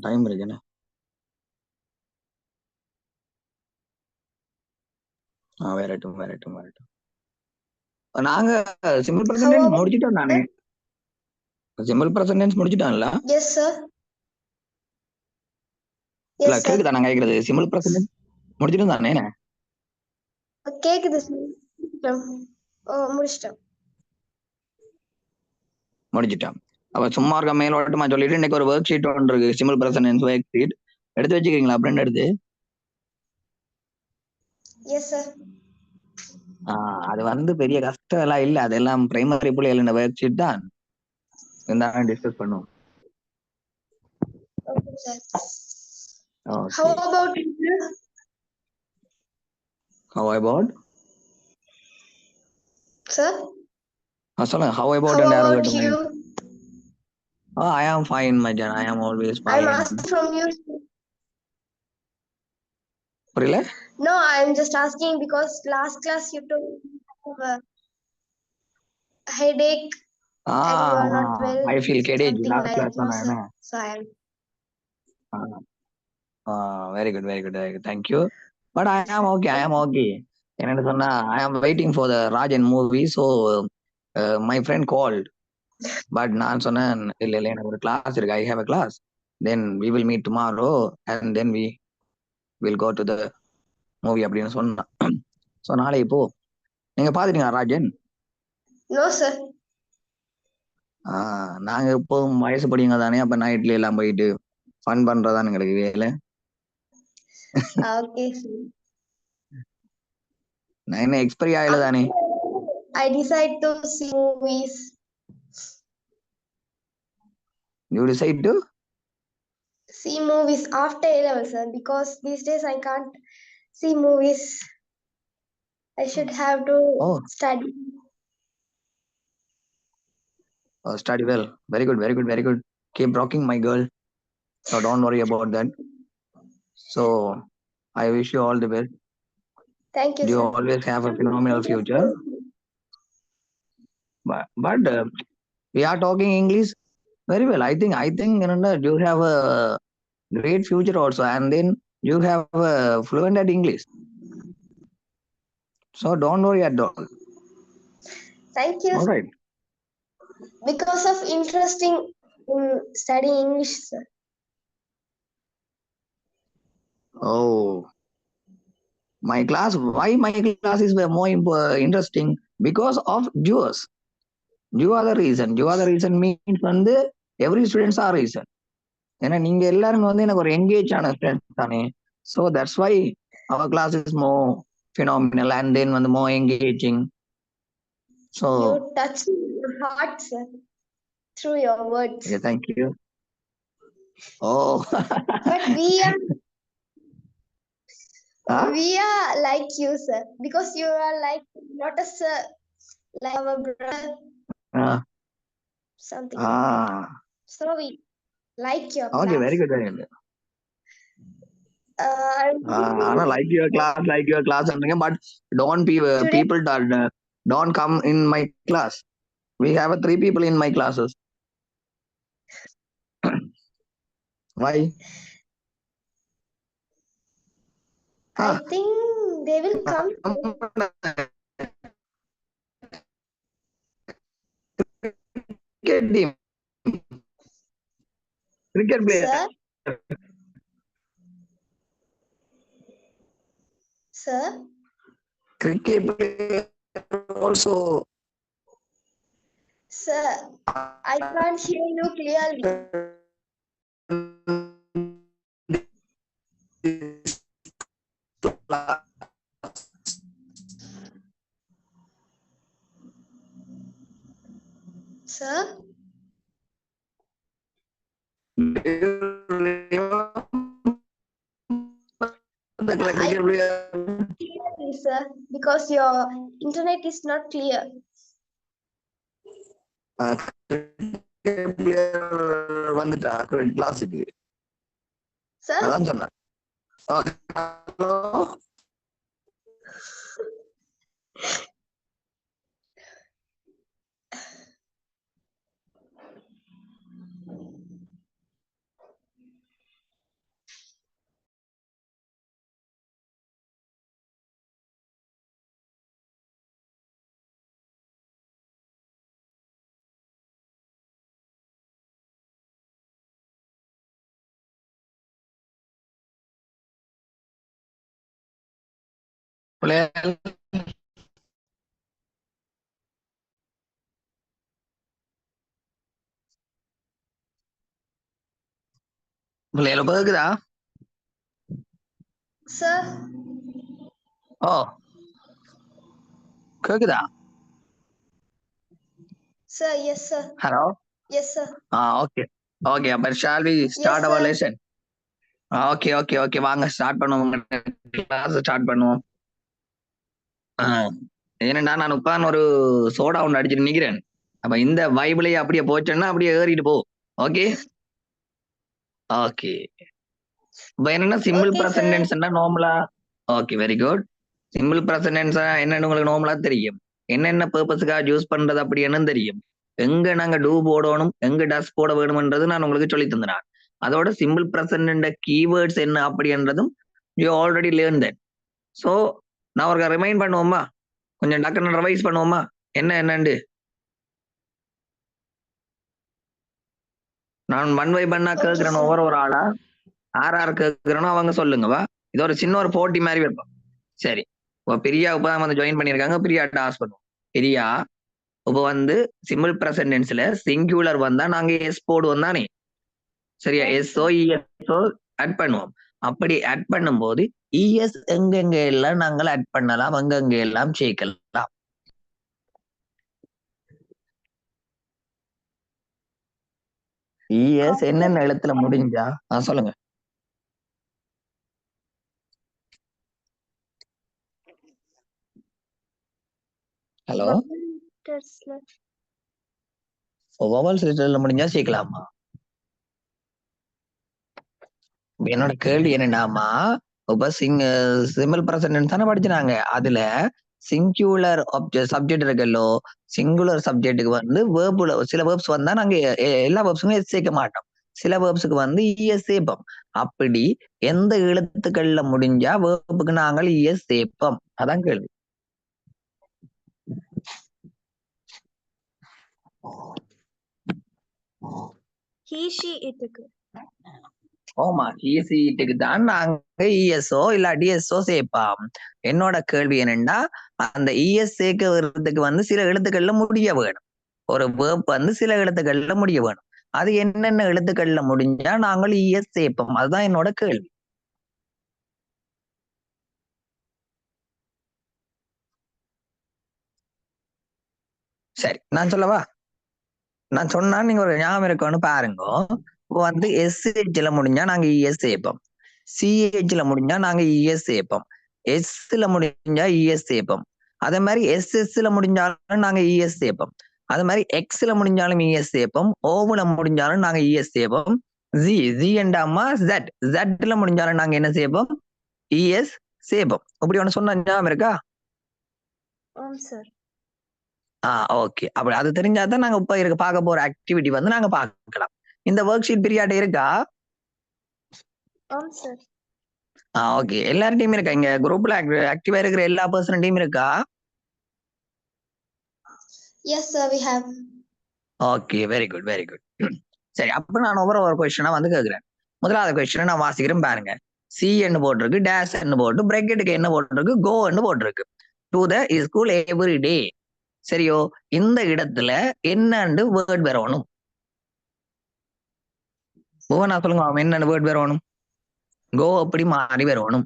Time இருக்குண்ணே. வரட்டும் வரட்டும் வரட்டும். நாங்க சிம்பிள் How பிரசன்டென்ஸ் about முடிச்சிட்டோம் தானே. சிம்பிள் பிரசன்டென்ஸ் முடிச்சிட்டோம்ல. yes sir? இல்ல Yes sir. கேக்குதா நான் கேக்குறது? சிம்பிள் பிரசன்டென்ஸ் முடிச்சிட்டோம் தானே. கேக்குது முடிச்சிட்டோம். முடிச்சிட்டோம். அப்ப சும்மா இருக்க மேலோட்டமா சொல்லிட்டு இன்னைக்கு ஒரு ஒர்க் ஷீட் ஒன்று இருக்கு. சிம்பிள் பிரசன்டென்ஸ் ஒர்க் ஷீட் எடுத்து வச்சுக்கிறீங்களா? பிரிண்ட் எடுத்து. Yes sir. அது வந்து பெரிய கஷ்டம் எல்லாம் இல்ல. அதெல்லாம் பிரைமரி புள்ளிகள் ஒர்க் ஷீட் தான். இருந்தாலும் டிஸ்கஸ் பண்ணுவோம். Okay sir. Okay. How about you? How about? Sir? சொல்லுங்க. How about How and யாரோ about கேட்டுங்க. you? I am fine, my Jan. I am always I'm fine. asking from you. புரியல? No, I'm just asking because last class you told me you have a headache and you are not well. I feel headache. Something Last like class no, sir. சொன்னேனே. So I'm Very good, very good, very good. Thank you. But I am okay. I am okay. என்னன்னு சொன்னா I am waiting for the Rajan movie. So my friend called. But நான் சொன்னேன் இல்ல இல்ல எனக்கு ஒரு class இருக்கு. I have a class. Then we will meet tomorrow and then we will go to the movie அப்படின்னு சொன்னான். ஸோ நாளை இப்போ நீங்க பாத்துட்டீங்களா ராஜன்? no, sir. நாங்க எப்போதும் வயசு படிங்க தானே. அப்ப நைட்ல எல்லாம் போயிட்டு ஃபன் பண்றதான்னு எங்களுக்கு வேலை. Okay, sir. நான் என்ன எக்ஸ்பைரி ஆகல தானே. I decide to see movies. You decide to See movies after A-level, sir, because these days I can't see movies. I should have to study. Study well. Very good, very good, very good. Keep rocking, my girl. So don't worry about that. So I wish you all the best. Thank you, You sir. always have a phenomenal future. But we are talking English very well. I think you have a great future also, and then you have fluent at English. So don't worry at all. Thank you. All right. Because of interesting in studying English, sir. Oh, my class. Why my class is more interesting? Because of yours. You are the reason. You are the reason means வந்து every students are reason. ஏன்னா நீங்க எல்லாருமே வந்து எனக்கு ஒரு engage ஆன students தானே. So that's why our class is more phenomenal and then வந்து more engaging. So you touch your heart, sir, through your words. Okay, thank you. Oh. But we are like you, sir, because you are like not a sir, like our brother. Something. So we like your class. Okay, very good, very good. Like your class, but don't be people that don't come in my class. We have 3 people in my classes. Why? I think they will come. Cricket team. Cricket player. Sir? Cricket player also. Sir, I can't hear you clearly. Sir? Clearly, sir, because your internet is not clear. வந்துட்டா கிளாஸுக்கு. Sir? அதான் சொன்னேன். Hello. பிள்ளைகள் பிள்ளைகள் கேக்குதா? Sir. ஓ கேக்குதா? Sir, yes, sir. Hello. Yes, sir. Okay okay. அப்ப shall we start Yes, our sir. lesson? Okay okay okay, வாங்க ஸ்டார்ட் பண்ணுவோம். கிளாஸ் ஸ்டார்ட் பண்ணுவோம். ஏன்னா நான் உட்கார்ந்து ஒரு சோடா ஒன்று அடிச்சுட்டு நிக்கிறேன். அப்ப இந்த வைபிளையே அப்படியே போச்சேன்னா அப்படியே ஏறிட்டு போ. Okay okay. இப்ப என்னன்னா சிம்பிள் Okay, ப்ரெசன்ட் sir. டென்ஸ்னா நார்மலா. Okay very good. Simple present tense என்னன்னு உங்களுக்கு நார்மலா தெரியும். என்னென்ன பர்பஸுக்காக யூஸ் பண்றது அப்படி என்னன்னு தெரியும். எங்க நாங்க டூ போடணும், எங்க டஸ் போட வேணும்ன்றது நான் உங்களுக்கு சொல்லி தந்தேன். அதோட சிம்பிள் ப்ரெசன்ட் கீவேர்ட்ஸ் என்ன அப்படின்றதும் you already learn that. So நான் ஒரு ரிமைண்ட் பண்ணுவோமா, கொஞ்சம் டக்குன்னு ரிவைஸ் பண்ணுவோமா என்னண்டு. நான் ஒன் பை பண்ணா Okay, கேட்கிறேன் sir. ஒவ்வொரு ஆளா. யார் கேட்கிறேனோ அவங்க சொல்லுங்கவா. இது ஒரு சின்ன ஒரு போட்டி மாதிரி வைப்போம். சரி, இப்போ பிரியா இப்பதான் வந்து ஜாயின் பண்ணியிருக்காங்க. பிரியா டாஸ் பண்ணுவோம். பிரியா இப்போ வந்து சிம்பிள் ப்ரெசன்ட் டென்ஸ்ல சிங்குலர் வந்தா நாங்க எஸ் போடுவோம் தானே. சரியா, எஸ்ஓ இஎஸ்ஓ ஆட் பண்ணுவோம். அப்படி ஆட் பண்ணும்போது இஎஸ் எங்கெங்க எல்லாம் நாங்கள் ஆட் பண்ணலாம், எங்கெங்க எல்லாம் சேர்க்கலாம். இஎஸ் என்னென்ன எழுத்துல முடிஞ்சா சொல்லுங்க. ஹலோ, வவல்ஸ் லெட்டர்ல முடிஞ்சா சேர்க்கலாமா? என்னோட கேள்வி என்னடாமா, இப்ப சிம்பிள் ப்ரெசன்ட் தானே படிச்சுனாங்க. அதுல சிங்குலர் சப்ஜெக்ட் இருக்கல்லோ, சிங்குலர் சப்ஜெக்ட்டுக்கு வந்து வேர்புல சில வேர்ப்ஸ் வந்தா நாங்க எல்லா வேர்ப்ஸுமே எஸ் சேர்க்க மாட்டோம். சில வேர்ப்ஸுக்கு வந்து இஎஸ் சேர்ப்போம். அப்படி எந்த எழுத்துக்கள்ல முடிஞ்சா வேர்புக்கு நாங்கள் இஎஸ் சேர்ப்போம், அதான் கேள்வி. He, she, itக்கு. ஓமா, ஈஸிட்டுக்கு தான் நாங்க இஎஸ்ஓ இல்லாட்டி எஸ்ஓ சேர்ப்போம். என்னோட கேள்வி என்னன்னா, அந்த இஎஸ் சேர்க்க வர்றதுக்கு வந்து சில எழுத்துக்கள்ல முடிய வேணும். ஒரு வேர்ப் வந்து சில எழுத்துக்கள்ல முடிய வேணும். அது என்னென்ன எழுத்துக்கள்ல முடிஞ்சா நாங்கள் இஎஸ் சேர்ப்போம், அதுதான் என்னோட கேள்வி. சரி, நான் சொல்லவா? நான் சொன்னா நீங்க ஒரு ஞாபகம் இருக்கணும் பாருங்க. இப்போ வந்து எஸ்ஹெச்ல முடிஞ்சா நாங்க இஎஸ் சேர்ப்போம். சிஹெச்ல முடிஞ்சா நாங்க இஎஸ் சேர்ப்போம். எஸ்ல முடிஞ்சா இஎஸ் சேர்ப்போம். அதே மாதிரி எஸ்எஸ்ல முடிஞ்சாலும் நாங்க இஎஸ் சேர்ப்போம். அது மாதிரி எக்ஸ்ல முடிஞ்சாலும் இஎஸ் சேர்ப்போம். ஓவுல முடிஞ்சாலும் நாங்க இஎஸ் சேர்ப்போம். ஜி அம்மா ஜட்ல முடிஞ்சாலும் நாங்க என்ன சேர்ப்போம், இஎஸ் சேர்ப்போம். இப்படி ஒண்ணு சொன்ன ஞாபகம் இருக்கா? சார். ஓகே. அப்படி அது தெரிஞ்சாதான் நாங்க இப்ப பார்க்க போற ஆக்டிவிட்டி வந்து நாங்க பார்க்கலாம். இந்த ஒர்க் ஷீட் பீரியட் இருக்கா? சார். ஓகே. எல்லாரும் டீம் இருக்கா? இங்க குரூப்ல ஆக்டிவா இருக்கிற எல்லா பர்சன் டீம் இருக்கா? Yes sir, we have. Okay, very good very good. சரி, அப்ப நான் ஒவ்வொரு கொஸ்டினா வந்து கேட்கிறேன். முதலாவது கொஸ்டின் நான் வாசிக்கிறேன் பாருங்க. சி என்ன போட்டிருக்கு, டேஷ் என்ன போட்டு, பிராக்கெட்டுக்கு என்ன போட்டிருக்கு, கோ என்ன போட்டிருக்கு. To the school every day. சரியோ, இந்த இடத்துல என்னன்னு வேர்ட் வரணும். புவனா சொல்லுங்க, அவன் என்னன்னு வேர்ட் வரணும். கோ அப்படி மாறி வரணும்.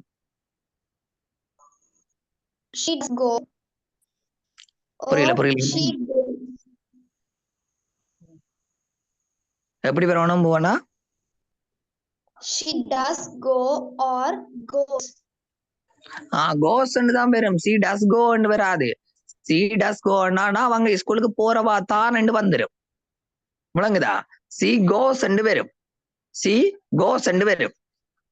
She does go. புரியல Or புரியல. she goes. எப்படி வரணும் Bhuvana? She does go or goes. கோஸ்ன்னு தான் வரும். சி டஸ் கோன்னு வராது. சி டஸ் கோன்னா அவங்க ஸ்கூலுக்கு போறவா தான் வந்துரும். விளங்குதா? சி கோஸ் வரும். சி கோஸ் வரும்.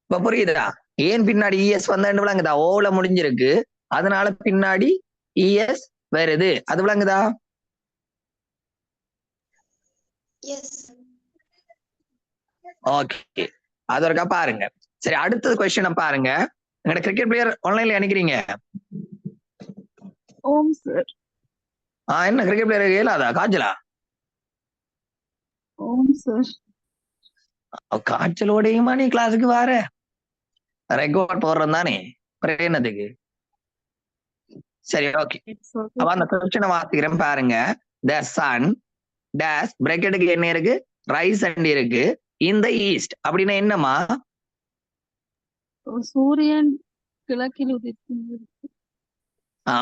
இப்ப புரியுதா? ஏன் பின்னாடி இஎஸ் வந்து விளங்குதா? ஓல முடிஞ்சிருக்கு, அதனால பின்னாடி இஎஸ் வருது. அது விளங்குதா? ஓகே, அது ஒருக்கா பாருங்க. சரி, அடுத்தது கொஸ்டின் பாருங்க. எங்கட கிரிக்கெட் பிளேயர் ஆன்லைன்ல நினைக்கிறீங்க? ஓம் சார். என்ன கிரிக்கெட் பிளேயர் ஏலாதா காய்ச்சலா? ஓம் சார். காய்ச்சலோடையுமா நீ கிளாஸுக்கு வார? ரெக்கார்ட் போடுறோம் தானே, என்னதுக்கு? சரி ஓகே. It's okay. அப்ப அந்த கொஸ்டினை வாசிக்கிறேன் பாருங்க. The sun dash பிராக்கெட்டுக்கு என்ன இருக்கு, ரைஸ் அண்ட் இருக்கு, இந்த ஈஸ்ட் அப்படின்னா என்னமா? சூரியன் கிழக்கில் உதிக்கும்.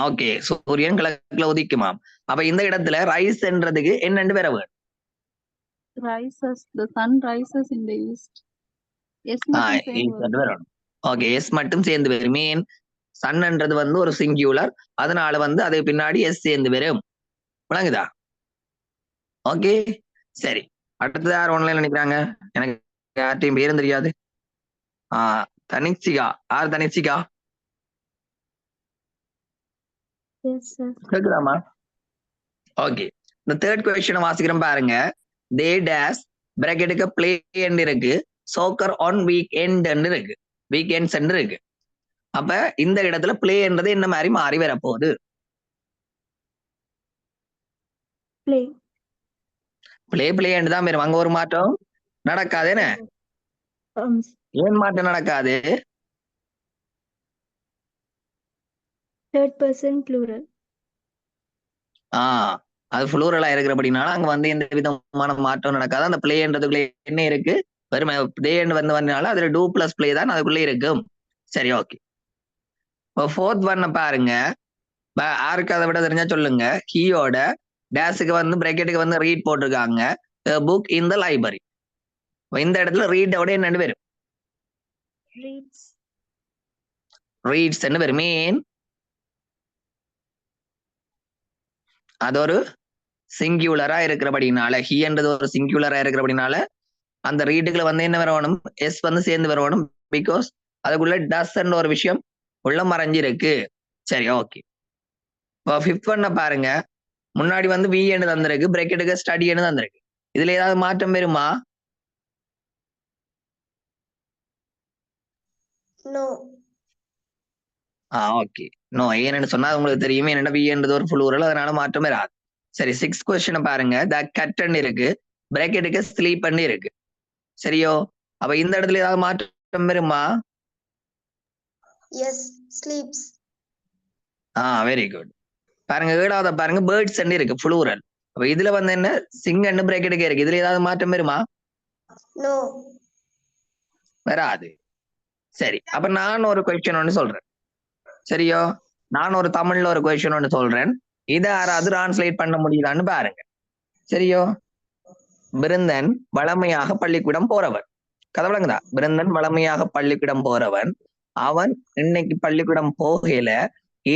ஓகே, சூரியன் கிழக்குல உதிக்குமாம். அப்ப இந்த இடத்துல ரைஸ் என்றதுக்கு என்னன்னு வேற வேணும்? Rises, the sun rises in the east. Yes, மட்டும் சேர்ந்து வரும். ஓகே, எஸ் மட்டும் சேர்ந்து வரும். மீன் சன்ன்றது வந்து ஒரு சிங்குலர், அதனால வந்து அது பின்னாடி எஸ் சேர்ந்து வரும். விளங்குதா? ஓகே சரி. அடுத்தது யார் ஆன்லைன்ல நினைக்கிறாங்க? எனக்கு யார்ட்டையும் பேரும் தெரியாது. தனிச்சிகா. யார் தனிச்சிகா? கேக்குதாமா? ஓகே, இந்த தேர்ட் கொஸ்டின் வாசிக்கிறேன் பாருங்க. தே டேஷ் பிராக்கெட்டுக்கு பிளே எண்ட் இருக்கு, சோக்கர் ஆன் வீக் எண்ட் இருக்கு, வீக்கெண்ட்ஸ் இருக்கு. அப்ப இந்த இடத்துல பிளே என்றது என்ன மாதிரி மாறி வரப்போகுது? பிளே பிளே என்று தான் வரும். அங்க ஒரு மாற்றம் நடக்காது. என்ன ஏன் மாற்றம் நடக்காது? Third person plural. அது புளூரலா இருக்கிறபடினால அங்க வந்து எந்த விதமான மாற்றம் நடக்காது. அந்த பிளேன்றதுக்குள்ள என்ன இருக்கு, வெறும் பிளே வந்து வந்தனால அதுல டூ பிளஸ் பிளே தான் அதுக்குள்ள இருக்கும். சரி ஓகே. இப்போ ஃபோர்த் ஒன்ன பாருங்க. யாருக்கு அதை விட தெரிஞ்சா சொல்லுங்க. ஹீயோட டேஸுக்கு வந்து பிராக்கெட்டுக்கு வந்து ரீட் போட்டிருக்காங்க, புக் இன் த லைப்ரரி. இந்த இடத்துல ரீடோட என்னன்னு வரும்? ரீட்ஸ் என்ன வரும்? மீன் அது ஒரு சிங்குலரா இருக்கிறபடினால, ஹீன்றது ஒரு சிங்குலரா இருக்கிறபடினால அந்த ரீடுக்குள்ள வந்து என்ன வரணும், எஸ் வந்து சேர்ந்து வரணும். பிகாஸ் அதுக்குள்ள டஸ் ஒரு விஷயம் உள்ள மறைஞ்சிருக்கு. சரி ஓகே. இப்போ ஃபிஃப்த் ஒன்ன பாருங்க. முன்னாடி வந்து வி என்று தந்திருக்கு, பிராக்கெட்டுக்கு ஸ்டடி என்று தந்திருக்கு. இதுல ஏதாவது மாற்றம் வருமா? No. Okay, no. ஏன்னு சொன்னா உங்களுக்கு தெரியுமே, என்னடா வி என்றது ஒரு புளூரல், அதனால மாற்றம் வராது. சரி, சிக்ஸ்த் கொஸ்டின் பாருங்க. த கட் இருக்கு, பிராக்கெட்டுக்கு ஸ்லீப் பண்ணி இருக்கு. சரியோ? அப்ப இந்த இடத்துல ஏதாவது மாற்றம் வருமா? Yes, sleeps. Very good. பாருங்க, ஏழாவது பாருங்க, பேர்ட்ஸ் இருக்கு, புளூரல். அப்ப இதுல வந்து என்ன, சிங் அண்ட் பிராக்கெட்டுக்கு இருக்கு. இதுல ஏதாவது மாற்றம் வருமா? No. வராது. சரி, அப்ப நான் ஒரு கொஸ்டின் ஒன்று சொல்றேன். சரியோ? நான் ஒரு தமிழ்ல ஒரு கொஸ்டின் ஒன்று சொல்றேன். இதை யாராவது டிரான்ஸ்லேட் பண்ண முடியுதான்னு பாருங்க. சரியோ? பிருந்தன் வளமையாக பள்ளிக்கூடம் போறவன். கதை விளங்குதா? பிருந்தன் வளமையாக பள்ளிக்கூடம் போறவன், அவன் இன்னைக்கு பள்ளிக்கூடம் போகல,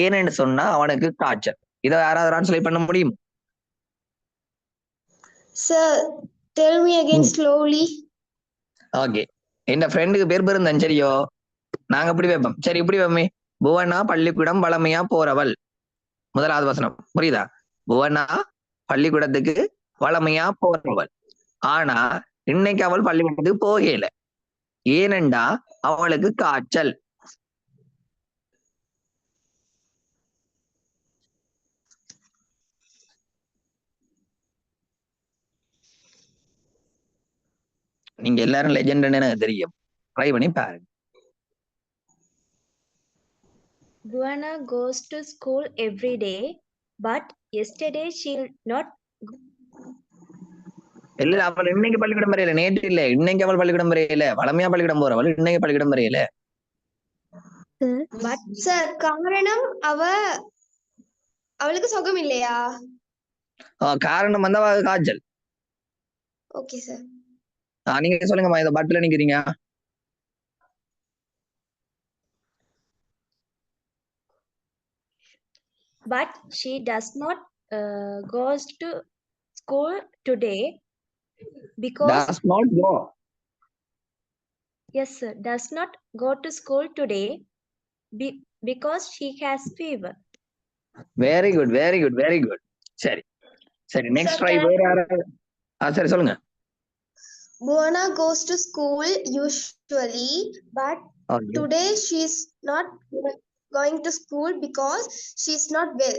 ஏன்னு சொன்னா அவனுக்கு காய்ச்சல். இதை யாராவது டிரான்ஸ்லேட் பண்ண முடியும்? Sir, tell me again slowly. Okay, என் ஃப்ரெண்டுக்கு பேர் பிருந்தன். சரியோ? நாங்க இப்படி வைப்போம். சரி, இப்படி வைப்போமே. புவனா பள்ளிக்கூடம் வளமையா போறவள். முதலாவது வசனம் புரியுதா? புவனா பள்ளிக்கூடத்துக்கு வளமையா போறவள், ஆனா இன்னைக்கு அவள் பள்ளிக்கூடத்துக்கு போகல, ஏனெண்டா அவளுக்கு காய்ச்சல். நீங்க எல்லாரும் லெஜெண்ட்னு எனக்கு தெரியும். ட்ரை பண்ணி பாருங்க. Buana goes to school every day, but yesterday she'll not. இல்ல, அவள் இன்னைக்கு பள்ளிக்கூடம் வரையில, நேற்று இல்ல, இன்னைக்கு அவள் பள்ளிக்கூடம் வரையில. வளமையா பள்ளிக்கூடம் போறவள் இன்னைக்கு பள்ளிக்கூடம் வரையில. But sir, காரணம் அவளுக்கு சுகம் இல்லையா? காரணம் வந்து அவள் காய்ச்சல். Okay sir. நீங்க சொல்லுங்கம்மா, இதை பட்ல நிக்கிறீங்க. But she does not goes to school today because does not go. Yes sir, does not go to school today because she has fever. Very good, very good, very good. சரி சரி, next try. வேற யாராவது? சரி சொல்லுங்க. Buana goes to school usually, but today she's not going to school because she's not well.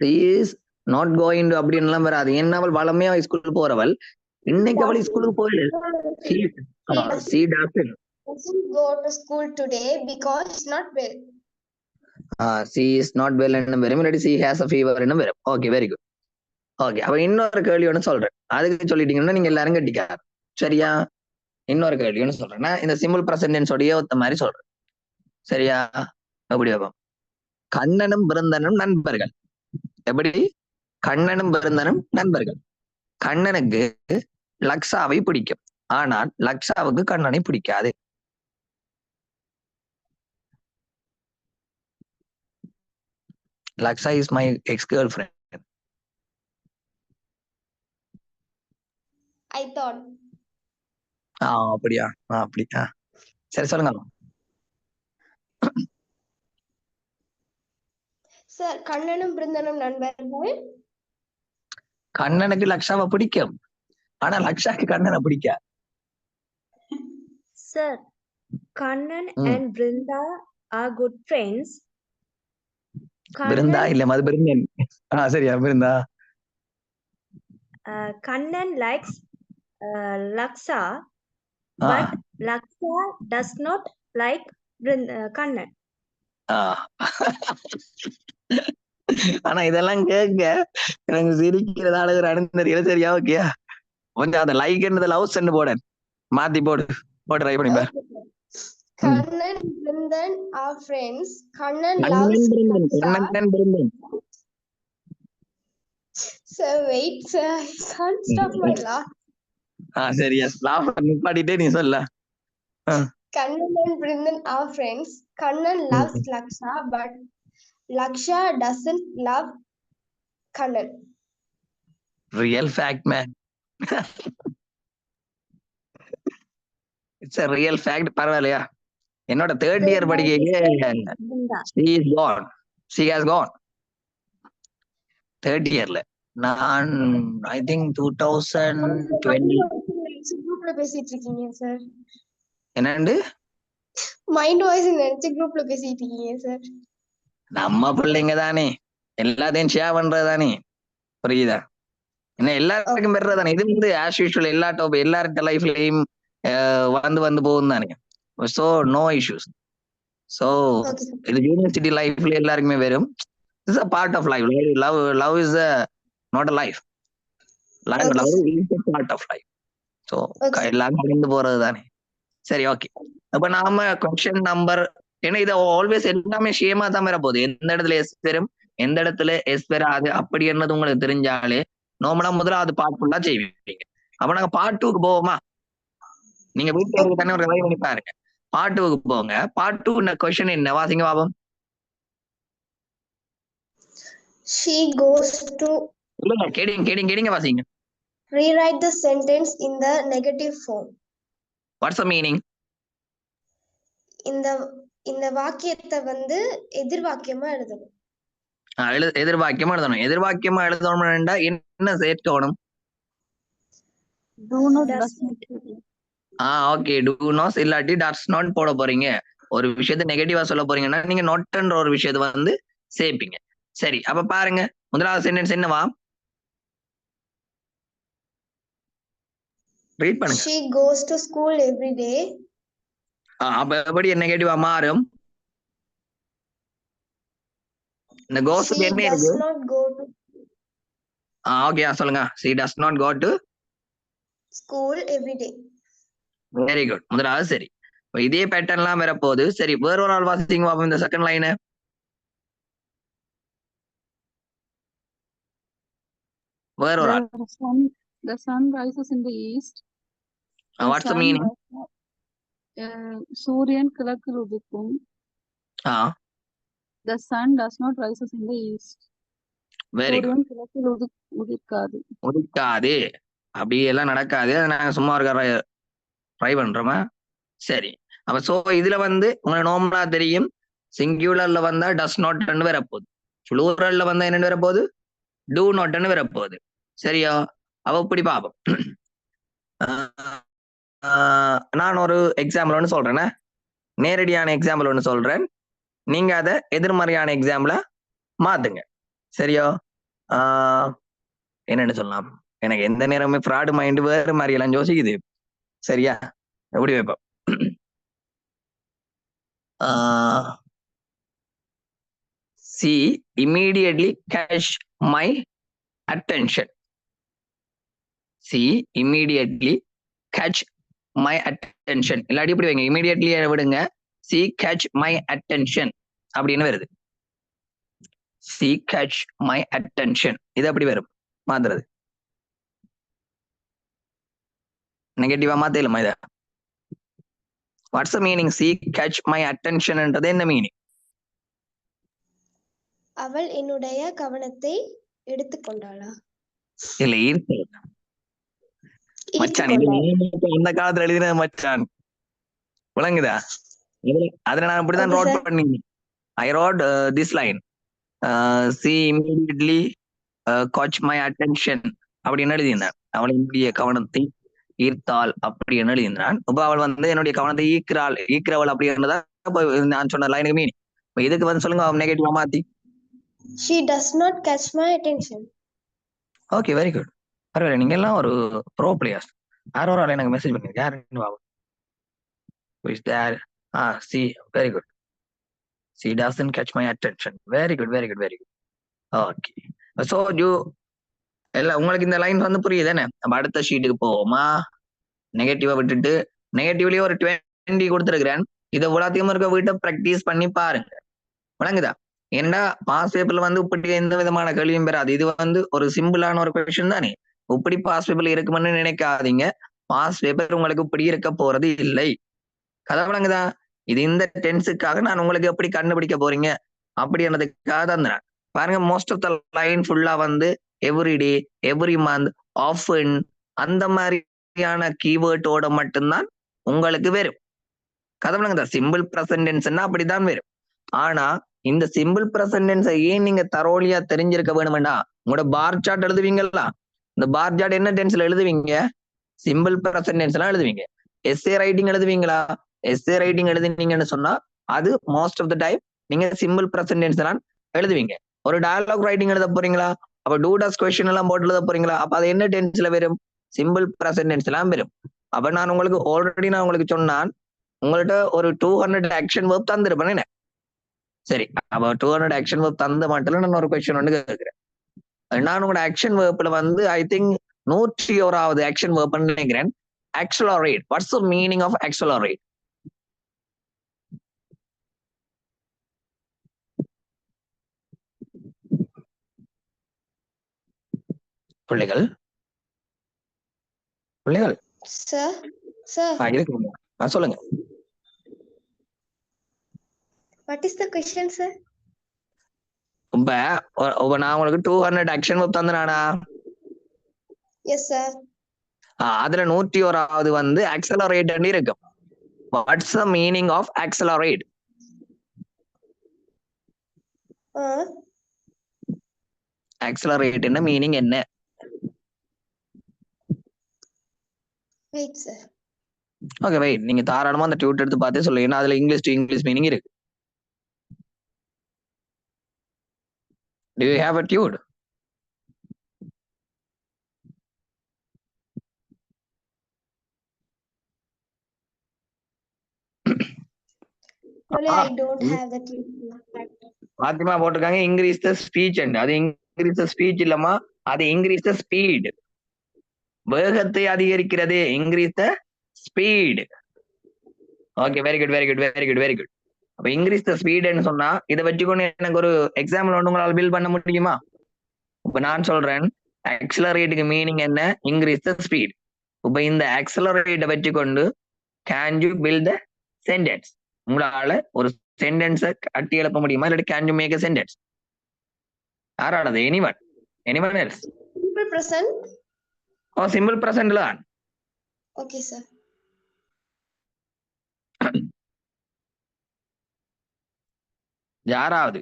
She is not going to அப்படின்னுலாம் வராது. என்ன, அவள் வளமையா ஸ்கூலுக்கு போறவள், இன்னைக்கு அவள் ஸ்கூலுக்கு போகல. She doesn't go to school today because she's not well. C is not well என்ன வரும், இல்லாட்டி சி ஹேஸ் அ ஃபீவர் என்ன வரும். Okay, very good. ஓகே, அப்ப இன்னொரு கேள்வி ஒன்று சொல்றேன். அதுக்கு சொல்லிட்டீங்கன்னா நீங்க எல்லாரும் கட்டிக்காரு. சரியா? இன்னொரு கேள்வி ஒன்று சொல்றேன். நான் இந்த சிம்பிள் பிரசன்டென்ஸ் உடைய ஒத்த மாதிரி சொல்றேன். சரியா? எப்படி வைப்போம்? கண்ணனும் பிருந்தனும் நண்பர்கள். எப்படி? கண்ணனும் பிருந்தனும் நண்பர்கள். கண்ணனுக்கு லக்ஸாவை பிடிக்கும், ஆனால் லக்ஸாவுக்கு கண்ணனை பிடிக்காது. Laksha is my ex girlfriend. I thought. அப்படியா? அப்படியா? சரி, சொல்லுங்க. சார், கண்ணனும் பிருந்தனும் நண்பர்கள். கண்ணனுக்கு லக்ஷாவை பிடிக்கும், ஆனா லக்ஷாக்கு கண்ணனை பிடிக்காது. Sir, Kannan and Brinda are good friends. Brinda இல்ல, மது பிருந்தன். சரியா, Brinda. Kannan likes Laksa, but Laksa does not like Kannan. ஆனா இதெல்லாம் கேட்க எனக்கு சிரிக்கிறதால ஒரு அனுந்தறியல. சரியா? ஓகேயா? கொஞ்சம் அந்த லைக் என்னது லவ் போட மாத்தி போடு ட்ரை பண்ணி பாரு. Kannan and Brindan are friends. Kannan loves Laksa. Sir, wait, sir. I can't stop my laugh. சரியா, லாஃப் நிப்பாட்டிட்டே நீ சொல்ல. Kannan and Brindan are friends. Kannan loves Laksha, but Laksha doesn't love Kannan. Real fact, man. It's a real fact. பரவாயில்லையா? என்னோட 3rd year படிக்கையிலே she is gone. She has gone. 3rd yearல நான் I think 2020 குரூப்ல பேசிட்டு இருக்கீங்க sir. என்னண்டு mind voice நினைச்சு குரூப்ல பேசிட்டு இருக்கீங்க சார். நம்ம பிள்ளைங்க தானே, எல்லாத்தையும் ஷேர் பண்றதானே. புரியுதா? என்ன எல்லாருக்கும் பெறதானே. இது வந்து ஆஸ் யூஷுவல் எல்லா எல்லாருக்க லைஃப்லயும் வந்து போகும் தானே. So no issues. ஸோ இது யூனிவர்சிட்டி லைஃப்ல எல்லாருக்குமே வரும். It's a part of life. Love is not a life. Love is a part of life. So எல்லாம் கடந்து போறது தானே. சரி, ஓகே. அப்ப நாம கொஸ்டின் நம்பர், ஏன்னா இது ஆல்வேஸ் எல்லாமே சேமா தான் வர போகுது. எந்த இடத்துல எஸ் பெறும், எந்த இடத்துல எஸ் பெறாது அப்படி என்னது உங்களுக்கு தெரிஞ்சாலே நார்மலா முதலாவது பார்ட் ஃபுல்லா செய்வீங்க. அப்ப நாங்க பார்ட் 2க்கு போவோமா? நீங்க வீட்டுல தானே ஒரு ரிவைவ் பண்ணி பாருங்க. பார்ட் 2க்கு போங்க. பார்ட் 2 கொஸ்டின் என்ன வாசிங்க பாப்போம். She goes to இல்ல, கேடிங்க வாசிங்க. rewrite the sentence in the negative form. What's the meaning? இந்த வாக்கியத்தை வந்து எதிர்வாக்கியமா எழுதணும். எதிர்வாக்கியமா எழுதணும். எதிர்வாக்கியமா எழுதணும்னா என்ன சேர்க்கணும்? ஓகே, do not இல்லாட்டி does not போட போறீங்க. ஒரு விஷயத்தை நெகட்டிவா சொல்ல போறீங்கன்னா நீங்க நொட்ன்ற ஒரு விஷயத்தை வந்து சேர்ப்பீங்க. சரி, அப்ப பாருங்க முதலாவது சென்டென்ஸ் என்னவா? ரீட் பண்ணுங்க. She goes to school every day. அப்ப எப்படி நெகட்டிவா மாறும்? இந்த goes க்கு என்ன இருக்கு? She does not go to okay, சொல்லுங்க. She does not go to school every day. Very good. முதலாவது சரி. இதே பேட்டர்ன்லாம் வர போகுது. சரி, வேற ஒரு ஆள் வாசிங்க பாப்போம் இந்த செகண்ட் லைன். வேற ஒரு ஆள். The sun rises in the east. What's the meaning? சூரியன் கிழக்கில் உதிக்கும். The sun does not rises in the east. Very good. சூரியன் கிழக்கில் உதிக்காது. அப்படி எல்லாம் நடக்காது. நாங்க சும்மா இருக்க ட்ரை பண்றோமா? சரி, அப்ப சோ இதுல வந்து உங்களுக்கு நார்மலா தெரியும், சிங்குலர்ல வந்தா டஸ் நாட் வரப்போகுது, ப்ளூரல்ல வந்தா என்ன வரப்போகுது? டூ நாட் வரப்போகுது. சரியா? அவ இப்படி பாப்போம். நான் ஒரு எக்ஸாம்பிள் ஒன்று சொல்றேன்னா, நேரடியான எக்ஸாம்பிள் ஒன்று சொல்றேன். நீங்க அதை எதிர்மறையான எக்ஸாம்பிள மாத்துங்க. சரியா? என்னன்னு சொல்லலாம், எனக்கு எந்த நேரமே ஃப்ராடு மைண்ட் வேறு மாதிரி எல்லாம் யோசிக்குது. சரியா? எப்படி வைப்போம்? she immediately catch my attention. She immediately catch my attention. இல்லாட்டி இப்படி வைங்க, immediately விடுங்க, she catch my attention அப்படின்னு வருது. she catch my attention இது அப்படி வரும் மாத்துறது. நெகட்டிவா மாத்தேலுமா இத? Watts the meaning she catch my attention என்றது என்ன மீனிங்? அவள் என்னுடைய கவனத்தை எடுத்துக்கொண்டாளா? இல்ல ஈர்த்தல். மச்சான் இது அந்த காலத்துல எழுதின மச்சான் விளங்குதா? அதுல நான் இப்படிதான் ரோட் பண்ணீங்க. I wrote this line. she immediately caught my attention அப்படின்னு எழுதியிருந்தான். அவள் என்னுடைய கவனத்தை ஈர்த்தாள் அப்படின்னு எழுதியிருந்தான். இப்ப அவள் வந்து என்னுடைய கவனத்தை ஈர்க்கிறவள் அப்படின்றதான் நான் சொன்ன லைனுக்கு மீனிங். இப்ப இதுக்கு வந்து சொல்லுங்க நெகட்டிவா மாத்தி. She does not catch my attention. Okay, very good. பரவாயில்ல, நீங்க எல்லாம் ஒரு ப்ரோ பிளேயர்ஸ். யாரோ ஒரு ஆள் எனக்கு மெசேஜ் பண்ணுங்க. யாரு? see, very good. She doesn't catch my attention. Very good, very good, very good. Okay. So you எல்லாம் உங்களுக்கு இந்த லைன் வந்து புரியுதானே? நம்ம அடுத்த ஷீட்டுக்கு போவோமா? நெகட்டிவா விட்டுட்டு நெகட்டிவ்லயே ஒரு 20 கொடுத்துருக்கிறேன். இதை எல்லாத்தையும் இருக்க வீட்டை ப்ராக்டிஸ் பண்ணி பாருங்க. விளங்குதா? ஏன்னா பாஸ் பேப்பர்ல வந்து இப்படி எந்த விதமான கேள்வியும் பெறாது. இது வந்து ஒரு சிம்பிளான ஒரு கொஸ்டின் தானே. இப்படி பாஸ் பேப்பர்ல இருக்குமென்னு நினைக்காதீங்க. பாஸ் பேப்பர் உங்களுக்கு இப்படி இருக்க போறது இல்லை. கதை விளங்குதா? இது இந்த டென்ஸுக்காக நான் உங்களுக்கு எப்படி கண்டுபிடிக்க போறீங்க அப்படின்றதுக்காக தந்தேன். பாருங்க, மோஸ்ட் ஆஃப் த லைன் ஃபுல்லா வந்து எவ்ரிடே, எவ்ரி மந்த், ஆஃபன் அந்த மாதிரியான கீவேர்டோட மட்டும்தான் உங்களுக்கு வரும். கதை விளங்குதா? சிம்பிள் ப்ரெசன்டென்ஸ்னா அப்படிதான் வரும். ஆனா இந்த சிம்பிள் ப்ரெசன்டென்ஸை ஏன் நீங்க தரோலியா தெரிஞ்சிருக்க வேணும்னா, உங்களோட பார் சார்ட் எழுதுவீங்களா? இந்த பார் சார்ட் என்ன டென்ஸ்ல எழுதுவீங்க? சிம்பிள் ப்ரெசன்டென்ஸ் எல்லாம் எழுதுவீங்க. எஸ்ஏ ரைட்டிங் எழுதுவீங்களா? எஸ்ஏ ரைட்டிங் எழுதுனீங்கன்னு சொன்னா அது மோஸ்ட் ஆஃப் த டைம் நீங்க சிம்பிள் ப்ரெசன்டென்ஸ் எல்லாம் எழுதுவீங்க. ஒரு டயலாக் ரைட்டிங் எழுத போறீங்களா? அப்ப டூடாஸ் கொஸ்டின் எல்லாம் போட்டு எழுத போறீங்களா? அப்ப அது என்ன டென்ஸ்ல வரும்? சிம்பிள் ப்ரெசன்டென்ஸ் எல்லாம் வரும். அப்ப நான் உங்களுக்கு ஆல்ரெடி நான் உங்களுக்கு சொன்னான், உங்கள்ட்ட ஒரு 200 ஆக்ஷன் வேர்ப் தந்துருப்பேன். சரி, அப்ப 200 ஆக்ஷன் வேர்ப் தந்த மாட்டல நான் ஒரு கொஸ்டின் ஒன்று கேட்கிறேன். நான் உங்களோட ஆக்ஷன் வேர்ப்ல வந்து ஐ திங்க் 101வது ஆக்ஷன் வேர்ப் நினைக்கிறேன். accelerate. What's the meaning of accelerate? பிள்ளைகள் சொல்லுங்க. What is the question, sir? இப்ப நான் உங்களுக்கு 200 ஆக்ஷன் வேர்ப் தந்தனானா? Yes, sir. அதுல 101வது வந்து accelerate இருக்கும். What's the meaning of accelerate? accelerate என்ன மீனிங் என்ன? Wait, sir. Okay, wait. நீங்க தாராளமா அந்த டியூட் எடுத்து பார்த்தே சொல்லுங்க. ஏன்னா அதுல இங்கிலீஷ் டு இங்கிலீஷ் மீனிங் இருக்கு. Do you have a tude? Only I don't have the tude. Fathima போட்டிருக்காங்க இன்க்ரீஸ் த ஸ்பீச். அது இன்க்ரீஸ் த ஸ்பீச் இல்லமா, அது இன்க்ரீஸ் த ஸ்பீட். வேகத்தை அதிகரிக்கிறது. Increase the speed. Okay, very good, very good, very good, very good. அப்ப increase the ஸ்பீட்னு சொன்னா இதை வச்சுக்கொண்டு எனக்கு ஒரு எக்ஸாம்பிள் ஒன்று உங்களால் பில்ட் பண்ண முடியுமா? இப்ப நான் சொல்றேன், ஆக்சிலரேட்டுக்கு மீனிங் என்ன? Increase the speed. இப்ப இந்த ஆக்சிலரேட்டை வச்சுக்கொண்டு can you build the sentence? உங்களால ஒரு சென்டென்ஸை கட்டி எழுப்ப முடியுமா? இல்லாட்டி can you make a sentence? யாரானது? Anyone? Anyone else? Simple present. Oh, simple பிரசன்ட்ல தான். Okay, sir. யாராவது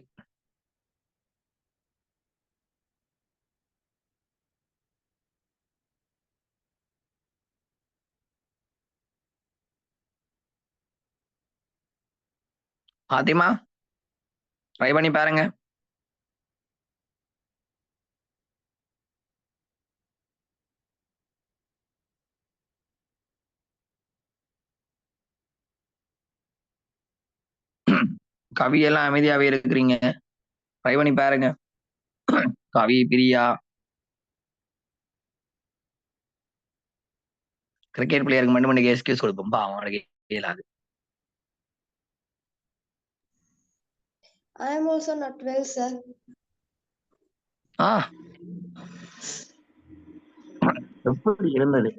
பாத்திமா ட்ரை பண்ணி பாருங்க. கவியெல்லாம் அமைதியாவே இருக்கிறீங்க. ட்ரை பண்ணி பாருங்க. கவி, பிரியா, கிரிக்கெட் பிளேயருக்கு மட்டும் பண்ணி எக்ஸ்கியூஸ் கொடுப்போம். அவங்களுக்கு இயலாது. I am also not well, sir. எப்படி இருந்தது?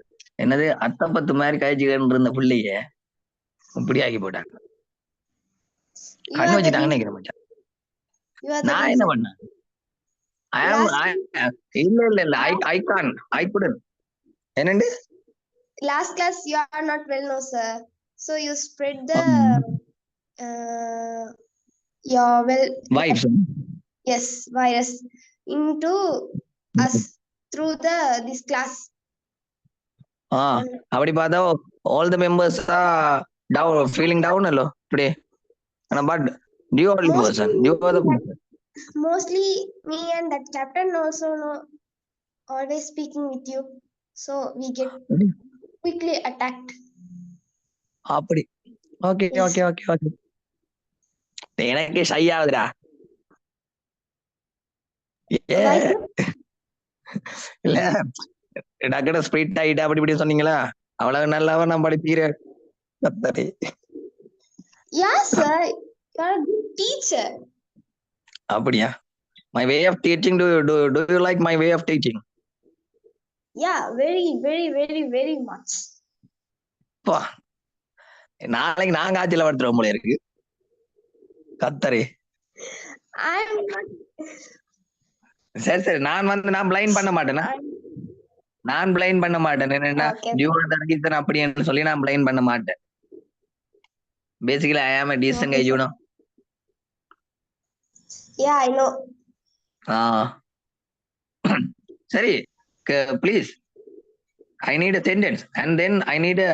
என்னது அத்தப்பத்து மாதிரி கழிச்சுக்கிட்டு இருந்த பிள்ளைய இப்படி ஆக்கி போட்டாங்க. கண்ணு வச்சுட்டாங்கன்னு நினைக்கிறேன் மச்சான். நான் என்ன பண்ணேன்? இல்ல I couldn't. என்னண்டு? Last class you are not well, no sir. So you spread the your vibes. Yes, virus into us through this class. அப்படி பார்த்தா all the members are down, feeling down allo today. But you are the person. You are the person. Mostly me and that captain also always speaking with you. So we get quickly attacked. அப்படி okay okay okay okay. எனக்கு shy ஆகுதுடா. இல்ல டக்குனு spirit ஆயிட்டா அப்படி இப்படி சொன்னீங்களா? அவ்வளவு நல்லாவா நான் படிப்பீரேன். Yeah sir, you are a good teacher. அப்படியா? My way of teaching, do you like my way of teaching? Yeah, very very very very much. நாளைக்கு நான் காய்ச்சல படுத்துறோம் போல இருக்கு. கத்தரே. சரி சரி, நான் பிளைண்ட் பண்ண மாட்டேனா? நான் பிளைண்ட் பண்ண மாட்டேன். என்னன்னா ரீசன் அப்படின்னு சொல்லி நான் பிளைண்ட் பண்ண மாட்டேன். Basically I am a decent guy, you know. Yeah, I know. சரி, please, I need a sentence and then I need a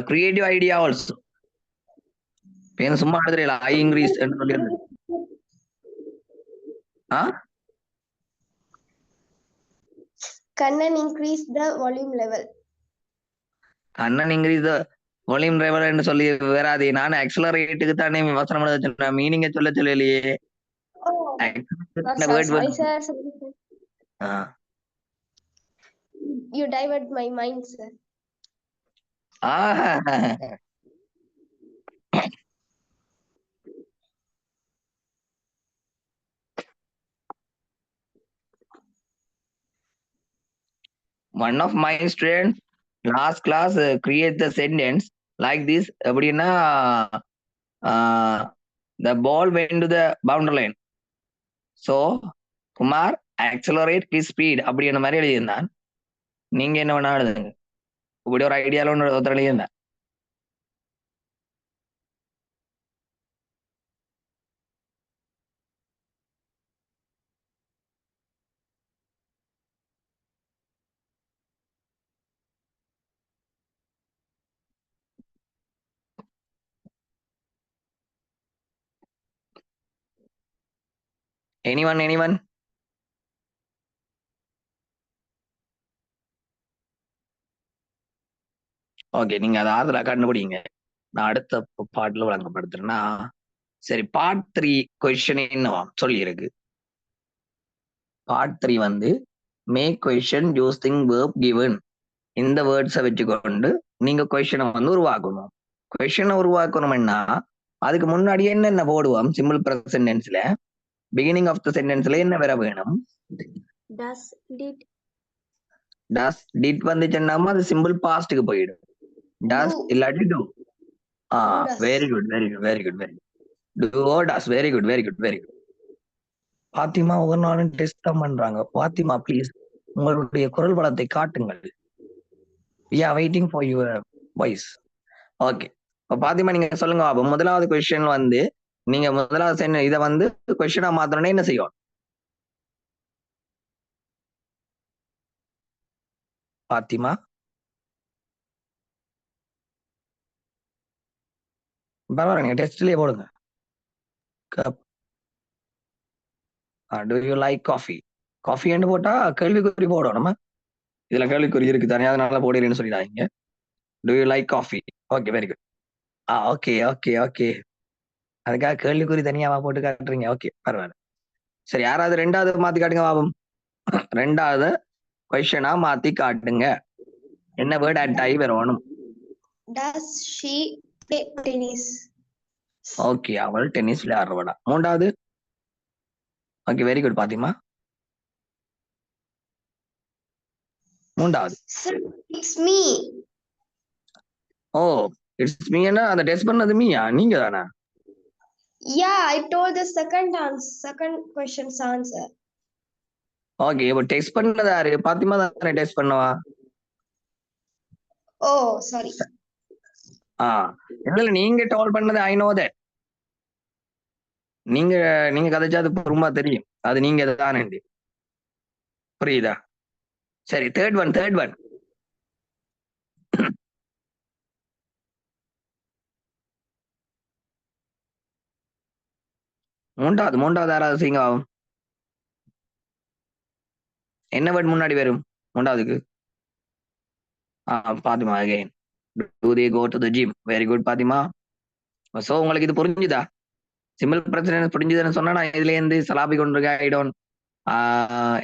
creative idea also. Pen சும்மா எழுதுறீங்களா? I increase என்று சொல்லியிருந்தேன். Kannan increase the volume level. Kannan increase the volume level என்று சொல்லி வராது. நான் ஆக்சலரேட்டுக்கு தானே வசனம் எழுத சொன்னேன். மீனிங்க சொல்ல சொல்லலையே. You divert my mind, sir. One of my students last class create the sentence like this. அப்படின்னா the ball went to the boundary line. So Kumar accelerate his speed அப்படின்ற மாதிரி எழுதியிருந்தான். நீங்க என்ன வேணா எழுதுங்க. இப்படி ஒரு ஐடியால ஒருத்தர் எழுதியிருந்தேன். Anyone? ஓகே, நீங்க அதை ஆறுதலா கண்டுபிடிங்க. நான் அடுத்த பாட்டுல வழங்கப்படுத்துறேன்னா சரி. பார்ட் 3 கொஸ்டின் என்னவா சொல்லி இருக்கு. பார்ட் 3 வந்து make question using verb given. இந்த வேர்ட்ஸை வச்சுக்கொண்டு நீங்க கொஸ்டினை வந்து உருவாக்கணும். கொஸ்டினை உருவாக்கணும்னா அதுக்கு முன்னாடி என்னென்ன போடுவோம்? சிம்பிள் ப்ரெசன்ட் டென்ஸ்ல பிகினிங் ஆஃப் த சென்டென்ஸ்ல என்ன வர வேணும்? டஸ் டிட் வந்துச்சுன்னா அது சிம்பிள் பாஸ்டுக்கு போயிடும். டஸ் இல்லாட்டி do. Very good very good very good very good. Do or does. Very good very good very good. Fathima ஒரு நாளும் டெஸ்ட் தான் பண்றாங்க. பாத்திமா ப்ளீஸ் உங்களுடைய குரல் வளத்தை காட்டுங்கள். we are waiting for your voice. Okay, இப்போ பாத்திமா நீங்க சொல்லுங்க. அப்போ முதலாவது கொஸ்டின் வந்து நீங்க முதலாவது இதை வந்து கொஸ்டினா மாத்தணும்னா என்ன செய்யும்? பாத்திமா பரவாயில்ல, நீங்க டெஸ்ட்லயே போடுங்க. Do you like coffee? காஃபின்னு போட்டா கேள்விக்குறி போடும். நம்ம இதுல கேள்விக்குறி இருக்கு தானே, அதனால போடுறேன்னு சொல்லிடாதீங்க. To you like coffee? Okay, very good. Okay okay okay. அதுக்காக கேள்விக்குறி தனியாவா போட்டு காட்டுறீங்க? ஓகே, பரவாயில்ல. சரி, யாராவது ரெண்டாவது மாத்தி காட்டுங்க பாப்போம். ரெண்டாவது கொஸ்டினா மாத்தி காட்டுங்க. என்ன வேர்ட் அட் ஆகி வரணும்? Does she play tennis? Okay, அவள் டென்னிஸ் விளையாடுறவடா. மூன்றாவது. Okay, very good Fathima. மூன்றாவது. Sir, it's me. Oh, it's Meena அந்த டெஸ்ட் பண்ணது மீயா? நீங்க தானா? Yeah, I told the second question's answer. Okay, இப்போ டெஸ்ட் பண்ணது யாரு? பாத்திமா தானே டெஸ்ட் பண்ணவா? Oh, sorry. இல்ல, நீங்க டோல் பண்ணது ஐ நோ தட். நீங்க நீங்க கதைச்சா அது ரொம்ப தெரியும். அது நீங்க தானே. புரியுதா? சரி, தேர்ட் ஒன். மூன்றாவது யாராவது செய்யுங்க ஆகும். என்ன வேர்ட் முன்னாடி வரும் மூன்றாவதுக்கு? Fatima again. Do they go to the gym? Very good Fatima. So உங்களுக்கு இது புரிஞ்சுதா? சிம்பிள் பிரச்சனை புரிஞ்சுதுன்னு சொன்னா நான் இதுல இருந்து சலாபி கொண்டிருக்கேன். ஐ டோன்ட்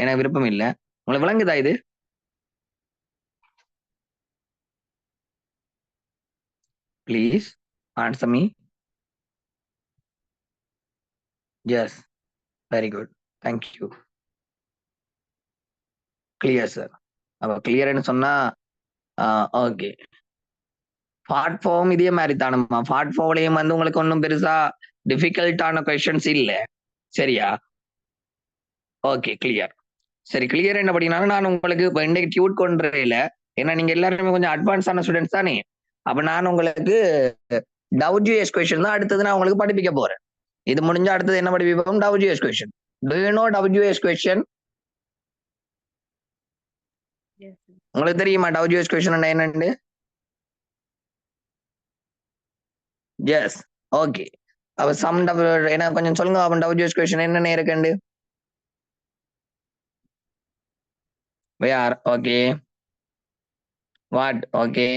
எனக்கு விருப்பம் இல்லை. உங்களுக்கு விளங்குதா இது? Please answer me. Yes, very good, thank you. Clear sir. அப்ப கிளியர்னு சொன்னா ஓகே. பார்ட் ஃபார்ம் இதே மாதிரி தானம்மா. பார்ட் ஃபார்ம்லயும் வந்து உங்களுக்கு ஒன்றும் பெருசா டிஃபிகல்ட்டான கொஸ்டின்ஸ் இல்லை. சரியா? Okay, clear. சரி, கிளியர் என்ன படினாலும் நான் உங்களுக்கு இப்போ இன்றைக்கு டியூட் கொண்டுல. ஏன்னா நீங்க எல்லாருமே கொஞ்சம் அட்வான்ஸான ஸ்டூடெண்ட்ஸ் தானே. அப்ப நான் உங்களுக்கு WGS கொஸ்டின் தான் அடுத்தது நான் உங்களுக்கு படிப்பிக்க போறேன். இது முடிஞ்சா அடுத்தது என்ன படிப்போம்? WGS question. Do you know WGS question? உங்களுக்கு தெரியுமா WGS கொஸ்டின் என்னன்னு? Yes, okay. அப்ப சம் என்ன கொஞ்சம் சொல்லுங்க அப்ப WGS கொஸ்டின் என்னென்ன இருக்குண்டு. Where? Okay. What? Okay.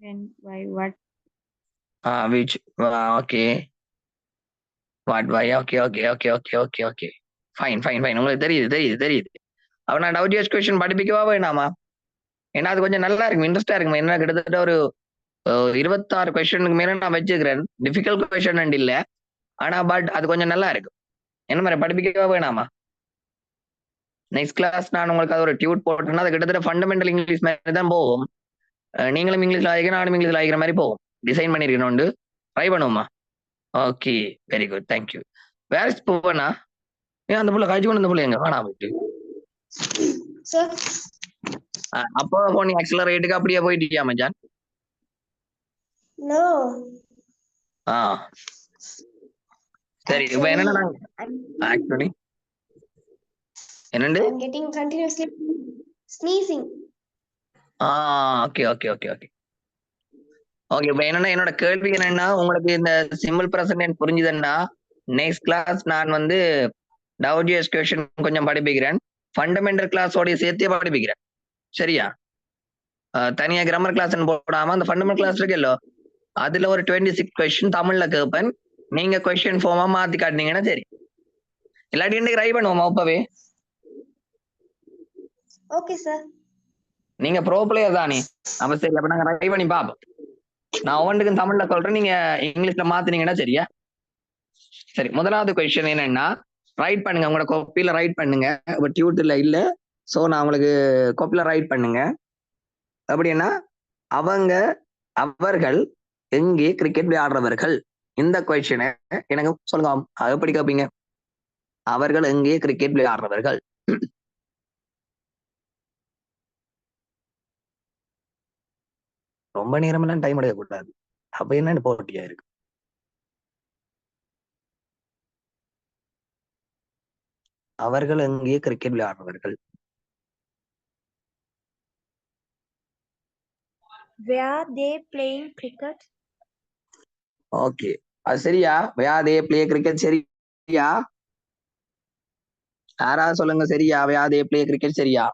When, why, what? Which? Okay. What? Why? Okay. Fine. உங்களுக்கு தெரியுது. அப்ப நான் WGS கொஸ்டின் படிப்பிக்கவா வேணாமா? ஏன்னா அது கொஞ்சம் நல்லா இருக்கும், இன்ட்ரெஸ்டா இருக்கும். என்ன கிட்டத்தட்ட ஒரு 26 கொஸ்டினுக்கு மேல நான் வச்சுக்கிறேன். டிஃபிகல்ட் கொஸ்டின் இல்ல, ஆனா பட் அது கொஞ்சம் நல்லா இருக்கும். என்ன மாதிரி படிப்பிக்கவா வேணாமா? நெக்ஸ்ட் கிளாஸ் நான் உங்களுக்கு அது ஒரு டியூட் போட்டேன்னா அது கிட்டத்தட்ட ஃபண்டமெண்டல் இங்கிலீஷ் மாதிரி தான் போகும். நீங்களும் இங்கிலீஷ்ல ஆகிக்கிறேன், நானும் இங்கிலீஷ்ல ஆகிக்கிற மாதிரி போகும். டிசைன் பண்ணிருக்கணும். ட்ரை பண்ணுவோமா? Okay, very good, thank you. வேற போவேண்ணா? ஏன் அந்த புள்ள காய்ச்சி கொண்டு அந்த புள்ள எங்க காணா போயிட்டு? Sir. அப்போ நீ ஆக்சிலரேட்டுக்கு அப்படியே போயிட்டியா மச்சான்? No. சரி, இப்போ என்னன்னா ஆக்சுவலி என்னண்டு? I'm getting continuously sneezing. Okay. இப்போ என்னன்னா என்னோட கேள்வி என்னன்னா, உங்களுக்கு இந்த சிம்பிள் பிரசன்ட் புரிஞ்சுதுன்னா நெக்ஸ்ட் கிளாஸ் நான் வந்து WGS கொஸ்டின் கொஞ்சம் படிப்பிக்கிறேன். ஃபண்டமெண்டல் கிளாஸோடய சேர்த்தே படிப்பிக்கிறேன். சரியா? தனியா கிராமர் கிளாஸ் போடாம அந்த ஃபண்டமெண்டல் கிளாஸ் இருக்குல்ல, அதுல ஒரு 26 கொஸ்டின் தமிழ்ல கேட்பேன். நீங்க கொஸ்டின் ஃபார்மா மாத்தி காட்டினீங்கன்னா சரி. இல்லாட்டி இன்னைக்கு ட்ரை பண்ணுவோமா இப்பவே? Okay, sir. நீங்க ப்ரோ பிளேயர் தானே. அப்ப சரி, அப்ப நாங்க ட்ரை பண்ணி பார்ப்போம். நான் ஒவ்வொன்றுக்கும் தமிழ்ல சொல்றேன், நீங்க இங்கிலீஷ்ல மாத்தினீங்கன்னா சரியா? சரி, முதலாவது கொஸ்டின் என்னன்னா, ரைட் பண்ணுங்க. உங்களோட காப்பியில ரைட் பண்ணுங்க. இப்போ டியூட்டர்ல இல்ல, சோ நான் உங்களுக்கு காப்பியில ரைட் பண்ணுங்க. அப்படின்னா அவர்கள் எங்கே கிரிக்கெட் விளையாடுறவர்கள்? இந்த கொஸ்டினை எனக்கு சொல்லுங்க. அது எப்படி கேட்பீங்க? அவர்கள் எங்கே கிரிக்கெட் விளையாடுறவர்கள்? ரொம்ப நேரமெல்லாம் டைம் எடுக்கக்கூடாது. அப்ப என்னன்னு போட்டியா இருக்கு. அவர்கள் எங்கே கிரிக்கெட் விளையாடுறவர்கள்? Where they playing cricket? Okay, அது சரியா? where they play cricket சரியா? யாராவது சொல்லுங்க சரியா? where they play cricket சரியா?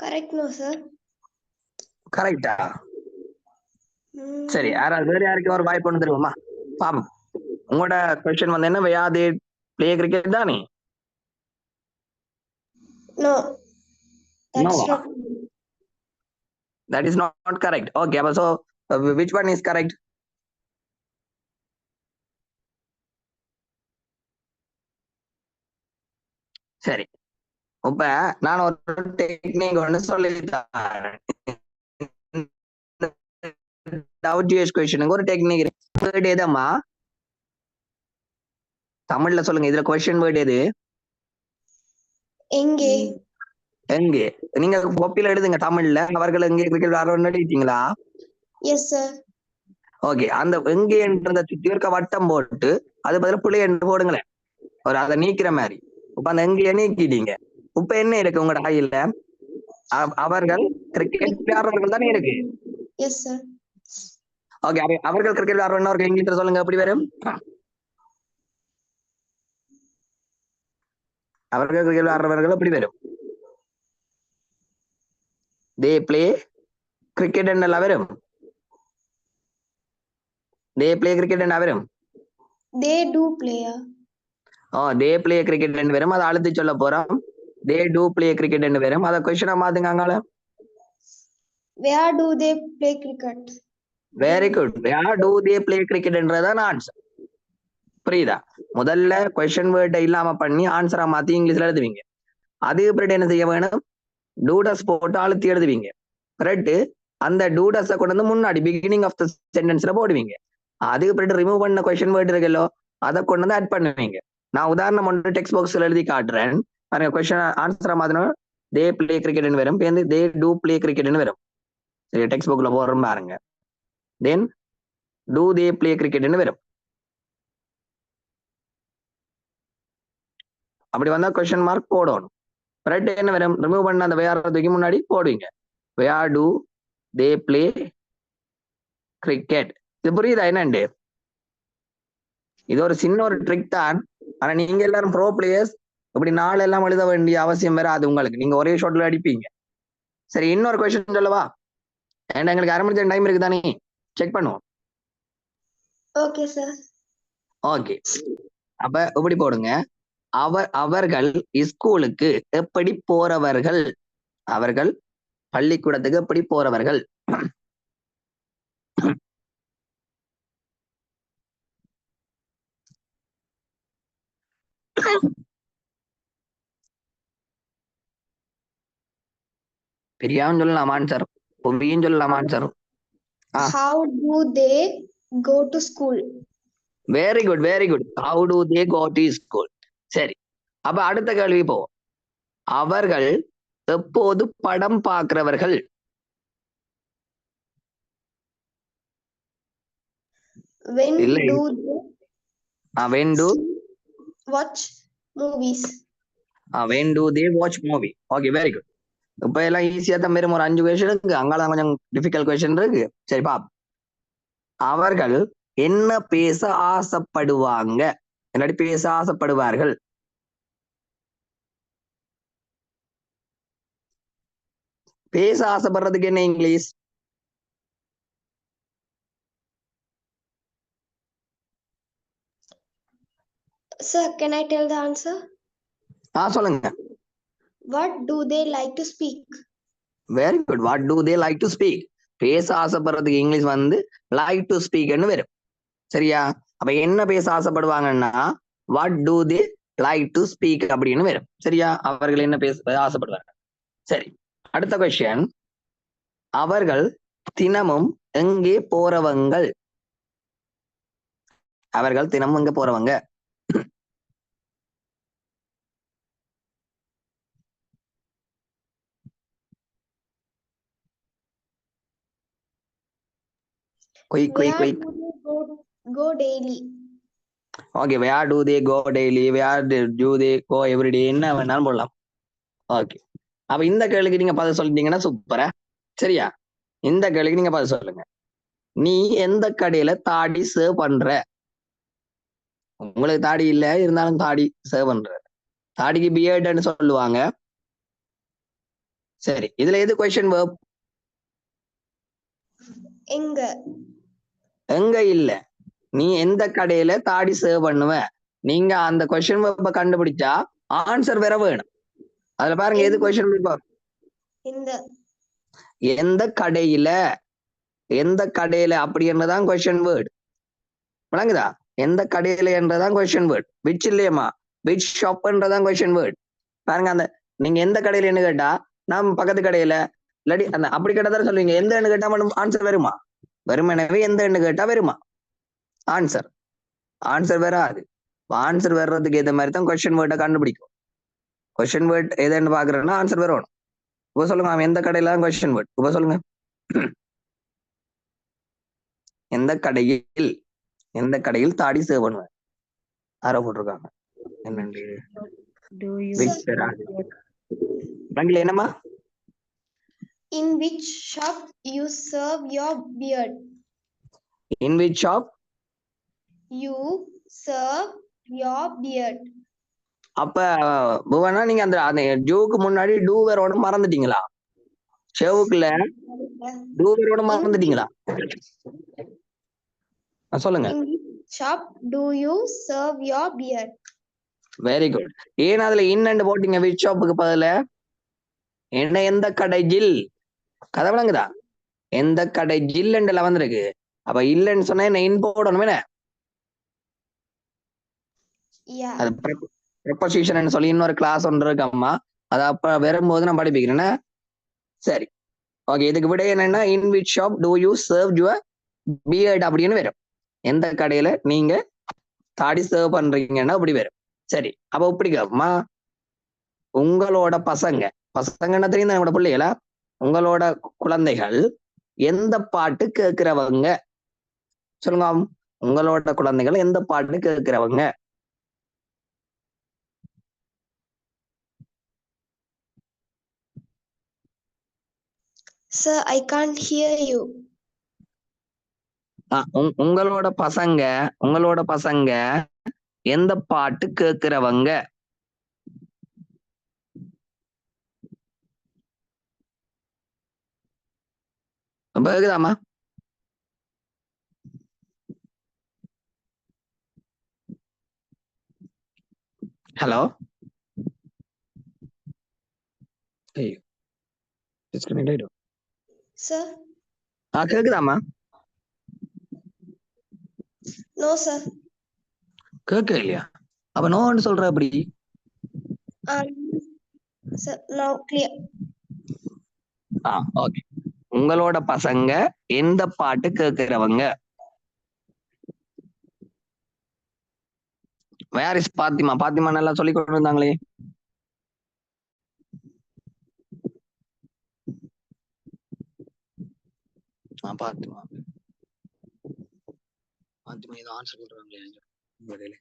Correct, no, sir. கரெக்டா? சரி, யாராவது வேற யாருக்கு ஒரு வாய்ப்பு ஒன்று தருவோமா? பாப்போம். உங்களோட கொஸ்டின் வந்து என்ன, where they play cricket தானே? No, that's No, not. that is not correct. Okay, so which one is correct? சரி, இப்ப நான் ஒரு டெக்னிக் ஒன்று சொல்லித்தரேன். WH கொஸ்டினுக்கு ஒரு டெக்னிக் வேர்டு எதம்மா? தமிழ்ல சொல்லுங்க. இதுல கொஸ்டின் வேர்டு எது? எங்கே? எங்கே. நீங்க கோப்பில எழுதுங்க தமிழ்ல. அவர்கள் எங்கே கிரிக்கெட் விளையாடுறோம்னு எழுதிட்டீங்களா? Yes sir. ஓகே, அந்த எங்கே என்ற சுத்தி இருக்க வட்டம் போட்டு அது பதில் பிள்ளை என்று போடுங்களேன், ஒரு அதை நீக்கிற மாதிரி. இப்ப அந்த எங்கே நீக்கிட்டீங்க. இப்ப என்ன இருக்கு உங்களோட கையில? அவர்கள் கிரிக்கெட் விளையாடுறவர்கள் தானே இருக்கு. S sir. ஓகே, அவர்கள் கிரிக்கெட் விளையாடுறோம்னா ஒரு இங்கிலீஷ்ல சொல்லுங்க, எப்படி வரும்? அவர்கள் கிரிக்கெட் விளையாடுறவர்கள் எப்படி வரும்? they play cricket എന്നല്ല വരും. they play cricket എന്നാ വരും? they do play. they play cricket എന്ന് വരും. അത് അழுത്തി சொல்ல போறோம். they do play cricket എന്ന് വരും. அத क्वेश्चन மாத்துங்க அங்கால. where do they play cricket? very good. where do they play cricket என்றதான் ஆன்சர். புரியுதா? முதல்ல क्वेश्चन வேர்ட் இல்லாம பண்ணி ஆன்சரா மாத்தி இங்கிலீஷ்ல எழுதுவீங்க. அதுக்கு பிறகு என்ன செய்ய வேணும்? டூடஸ் போட்டு அழுத்தி எழுதுவீங்க. கரெக்ட். அந்த டூடஸை கொண்டு வந்து முன்னாடி பிகினிங் ஆஃப் த சென்டென்ஸ்ல போடுவீங்க. அதுக்கு பிறகு ரிமூவ் பண்ண கொஸ்டின் வேர்டு இருக்கല്ലോ, அதை கொண்டு வந்து ஆட் பண்ணுவீங்க. நான் உதாரணம் ஒன்று டெக்ஸ்ட் பாக்ஸ்ல எழுதி காட்டுறேன் பாருங்க. கொஸ்டின் ஆன்சரா மாத்தணும். தே பிளே கிரிக்கெட்னு வரும். தே டூ பிளே கிரிக்கெட்னு வரும். சரி, டெக்ஸ்ட் புக்ல போடுறோம் பாருங்க. தென் டூ தே பிளே கிரிக்கெட்னு வரும். அப்படி வந்தா கொஸ்டின் மார்க் போடணும். ரைட். என்ன வரும்? ரிமூவ் பண்ண அந்த வேறதுக்கு முன்னாடி போடுவீங்க. where do they play cricket. இது புரியுதா என்னண்டு? இது ஒரு சின்ன ஒரு ட்ரிக் தான். ஆனா நீங்க எல்லாரும் ப்ரோ பிளேயர்ஸ், இப்படி நாள் எல்லாம் எழுத வேண்டிய அவசியம் வேற அது உங்களுக்கு. நீங்க ஒரே ஷாட்ல அடிப்பீங்க. சரி, இன்னொரு கொஸ்டின் சொல்லவா? ஏன்னா எங்களுக்கு 1/2 மணி டைம் இருக்கு தானே, செக் பண்ணுவோம். Okay sir. ஓகே, அப்ப இப்படி போடுங்க. அவர்கள் ஸ்கூலுக்கு எப்படி போறவர்கள்? அவர்கள் பள்ளிக்கூடத்துக்கு எப்படி போறவர்கள்? பெரியாவும் சொல்லலாம் ஆன்சர், பொவியும் சொல்லலாம் answer. how do they go to school? Very good, very good. how do they go to school? சரி, அப்ப அடுத்த கேள்வி போவோம். அவர்கள் எப்போது படம் பார்க்கிறவர்கள்? when இல்லை. do when do watch movies? when do they watch movie? Okay, very good. இப்ப எல்லாம் ஈஸியா தான் வரும். ஒரு 5 கொஸ்டின் இருக்கு, அங்கால கொஞ்சம் டிஃபிகல்ட் கொஸ்டின் இருக்கு. சரி பாப். அவர்கள் என்ன பேச ஆசைப்படுவாங்க? என்னடி பேச ஆசைப்படுவார்கள்? பேச ஆசைப்படுறதுக்கு என்ன English? Sir, can I tell the answer? சொல்லுங்க. What do they like to speak? Very good. What do they like to speak. பேச ஆசைப்படுறதுக்கு இங்கிலீஷ் வந்து லைக் டு ஸ்பீக்னு வரும். சரியா? அப்ப என்ன பேச ஆசைப்படுவாங்கன்னா what do they like to speak அப்படின்னு வரும். சரியா? அவர்கள் என்ன பேச ஆசைப்படுவாங்க. சரி, அடுத்த கொஸ்டின். அவர்கள் தினமும் எங்கே போறவங்கள்? அவர்கள் தினமும் எங்க போறவங்க? Quick quick quick. Go daily. Okay, where do they go daily? where do they go every day? என்ன வேணாலும் போடலாம். ஓகே, அப்ப இந்த கேள்விக்கு நீங்க பதில் சொல்லிட்டீங்கன்னா சூப்பரா. சரியா? இந்த கேள்விக்கு நீங்க பதில் சொல்லுங்க. நீ எந்த கடையில தாடி சேவ் பண்ற? உங்களுக்கு தாடி இல்ல, இருந்தாலும் தாடி சேவ் பண்ற. தாடிக்கு பியர்ட்னு சொல்லுவாங்க. சரி, இதுல எது கொஸ்டின் வேர்ப்? எங்க எங்க இல்ல, நீ எந்த கடையில தாடி சேவ் பண்ணுவ? நீங்க அந்த கொஸ்டின் பேப்பரை கண்டுபிடிச்சா ஆன்சர் வேற வேணும். அதுல பாருங்க எது கொஸ்டின் பேப்பர். இந்த எந்த கடையில, எந்த கடையில அப்படி என்னதான் கொஸ்டின் வேர்டு. விளங்குதா? எந்த கடையில என்றதான் கொஸ்டின் வேர்டு. விச் இல்லையம்மா, விச் ஷாப்ன்றதான் கொஸ்டின் வேர்டு. பாருங்க, அந்த நீங்க எந்த கடையில என்ன கேட்டா நான் பக்கத்து கடையில இல்லாட்டி அந்த அப்படி கேட்டதால சொல்லுவீங்க. எந்த எண்ணு கேட்டா மட்டும் ஆன்சர் வருமா? வரும். எனவே எந்த எண்ணு கேட்டா வருமா ஆன்சர்? ஆன்சர் வராது. ஆன்சர் வர்றதுக்கு ஏற்ற மாதிரி தான் கொஸ்டின் வேர்டை கண்டுபிடிக்கும். கொஸ்டின் வேர்ட் எதுன்னு பாக்குறேன்னா ஆன்சர் வரணும். இப்ப சொல்லுங்க, அவன் எந்த கடையில தான் கொஸ்டின் வேர்ட். இப்ப சொல்லுங்க, எந்த கடையில், எந்த கடையில் தாடி சேவ் பண்ணுவேன்? யாரோ போட்டிருக்காங்க என்னண்டு என்னமா? In which shop you serve your beard? In which shop you serve your beard? அப்ப புவனா நீங்க அந்த ஜோக்கு முன்னாடி டூ வேரோட மறந்துட்டீங்களா? ஷேவுக்குள்ள டூ வேரோட மறந்துட்டீங்களா? சொல்லுங்க. In which shop do you serve your beard? Very good. ஏன் அதுல இன்னண்டு போட்டீங்க விச் ஷாப்புக்கு பதில? என்ன எந்த கடையில்? கதை விளங்குதா? எந்த கடை ஜில்லுல வந்திருக்கு. அப்ப இல்லைன்னு சொன்னா என்ன இன் போடணும் என்ன? அது ப்ரெப்போசிஷன் சொல்லி இன்னொரு கிளாஸ் ஒன்று இருக்கு அம்மா. அது அப்ப வரும்போது நான் படிப்பிக்கிறேன்னா சரி. ஓகே, இதுக்கு விட என்னன்னா in which shop do you serve your beard அப்படின்னு வரும். எந்த கடையில நீங்க தாடி சர்வ் பண்றீங்கன்னா அப்படி வரும். சரி, அப்ப இப்படிக்கம்மா, உங்களோட பசங்க, பசங்கன்னா தெரியும் என்னோட பிள்ளைகளா, உங்களோட குழந்தைகள் எந்த பாட்டு கேட்கிறவங்க? சொல்லுங்க, உங்களோட குழந்தைகள் எந்த பாட்டு கேட்கிறவங்க? Sir, I can't hear you. உங்களோட பசங்க எந்த பாட்டு கேட்கிறவங்க? கேக்குதாமா? Hello, Sir? கேக்குதாமா? No, sir. கேட்க இல்லையா? அப்ப நோன்னு சொல்ற அப்படி? Sir, now clear. ஓகே. உங்களோட பசங்க எந்த பாட்டு கேட்கிறவங்க? Where is Fatima? பாத்திமா நல்லா சொல்லி கொண்டு இருந்தாங்களே. பாத்திமா ஏதோ ஆன்சர் சொல்றாங்களே.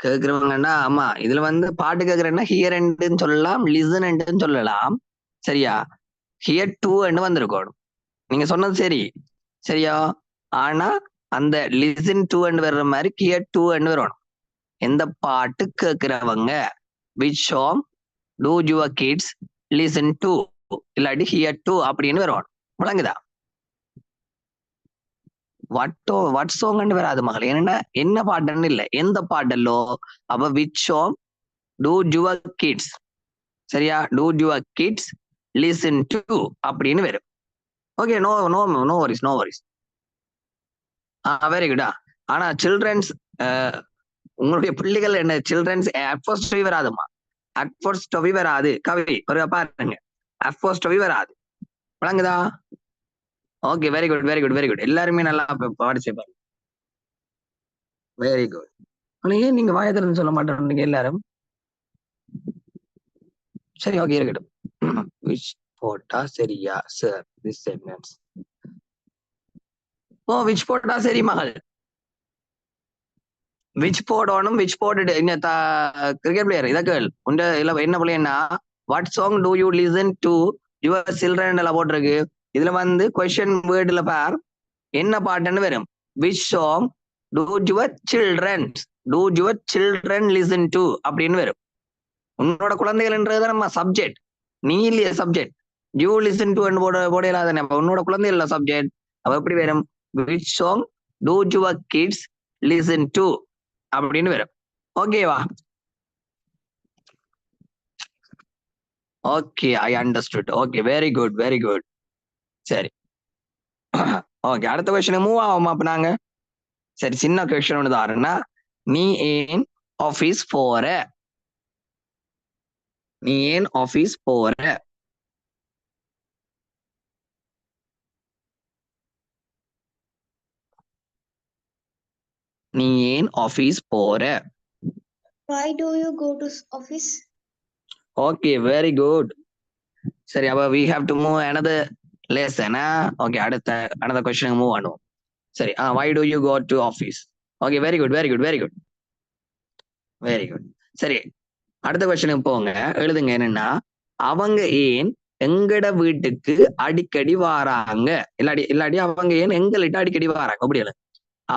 கேக்குறவங்கன்னா ஆமா, இதுல பாட்டு கேக்குறேன்னா ஹியர் அண்ட்னு சொல்லலாம், லிசன் அண்ட்னு சொல்லலாம். சரியா? ஹியர் டூ அண்ட் வந்திருக்கணும். நீங்க சொன்னது சரி, சரியா? ஆனா அந்த லிசன் டூ அண்ட் வர்ற மாதிரி ஹியர் டூ அண்ட் வரணும். எந்த பாட்டு கேக்குறவங்க? Which song do your kids listen to, இல்லாட்டி ஹியர் டூ அப்படின்னு வரணும். விளங்குதா? வாட் சாங் வராது மகள். என்னன்னா என்ன பாட்டுன்னு இல்ல, எந்த பாட்டல்லோ. அப்ப which song do your kids, சரியா? Do your kids listen to அப்படின்னு வரும். Okay, no no no worries, no worries. Very குட்டா. ஆனா சில்ட்ரன்ஸ், உங்களுடைய பிள்ளைகள் என்ன சில்ட்ரன்ஸ் அட்ஃபர்ஸ்ட் வராதுமா. அட்ஃபர்ஸ்ட் வராது. கவி ஒரு பாருங்க, அட்ஃபர்ஸ்ட் வராது. விளங்குதா? Okay, very good very good very good. எல்லாருமே நல்லா பார்ட்டிசிபேட். Very good. ஆனா ஏன் நீங்க வாயை திறந்து சொல்ல மாட்டேன்றீங்க எல்லாரும்? சரி, ஓகே, இருக்கட்டும். விச் போட்டா சரியா சார்? This sentence. விச் போட்டா சரி மகள். விச் போடணும், விச் போட்டுட்டு கிரிக்கெட் பிளேயர் இதை கேள். என்ன பிள்ளைன்னா what song do you listen to your children எல்லாம் போட்டிருக்கு. இதுல கொஸ்டின் வேர்டுல பார் என்ன பாட்டுன்னு வரும். Which song do your children listen to அப்படின்னு வரும். உன்னோட குழந்தைகள் என்றது நம்ம சப்ஜெக்ட். நீ இல்லையா சப்ஜெக்ட். யூ லிசன் டு போடையில தானே, அப்ப உன்னோட குழந்தை இல்ல சப்ஜெக்ட். அப்ப எப்படி வரும்? Which song do your kids listen to அப்படின்னு வரும். ஓகேவா? Okay, I understood. Okay, very good very good. சரி, ஓகே, அடுத்த கொஸ்டின் மூவ் ஆகுமா அப்ப நாங்க? சரி, சின்ன கொஸ்டின் ஒன்று தாருன்னா, நீ ஏன் ஆபீஸ் போற? நீ ஏன் ஆபீஸ் போற? நீ ஏன் ஆபீஸ் போற? Why do you go to office? Okay, very good. சரி, அப்ப we have to move another lesson. Okay, அடுத்த another question மூவ் பண்ணுவோம். சரி, why do you go to office? Okay, very good very good very good very good. சரி, அடுத்த கொஸ்டினுக்கு போங்க. எழுதுங்க. என்னன்னா, அவங்க ஏன் எங்கட வீட்டுக்கு அடிக்கடி வாராங்க? இல்லாடி அவங்க ஏன் எங்கள்கிட்ட அடிக்கடி வாராங்க? அப்படி இல்லை,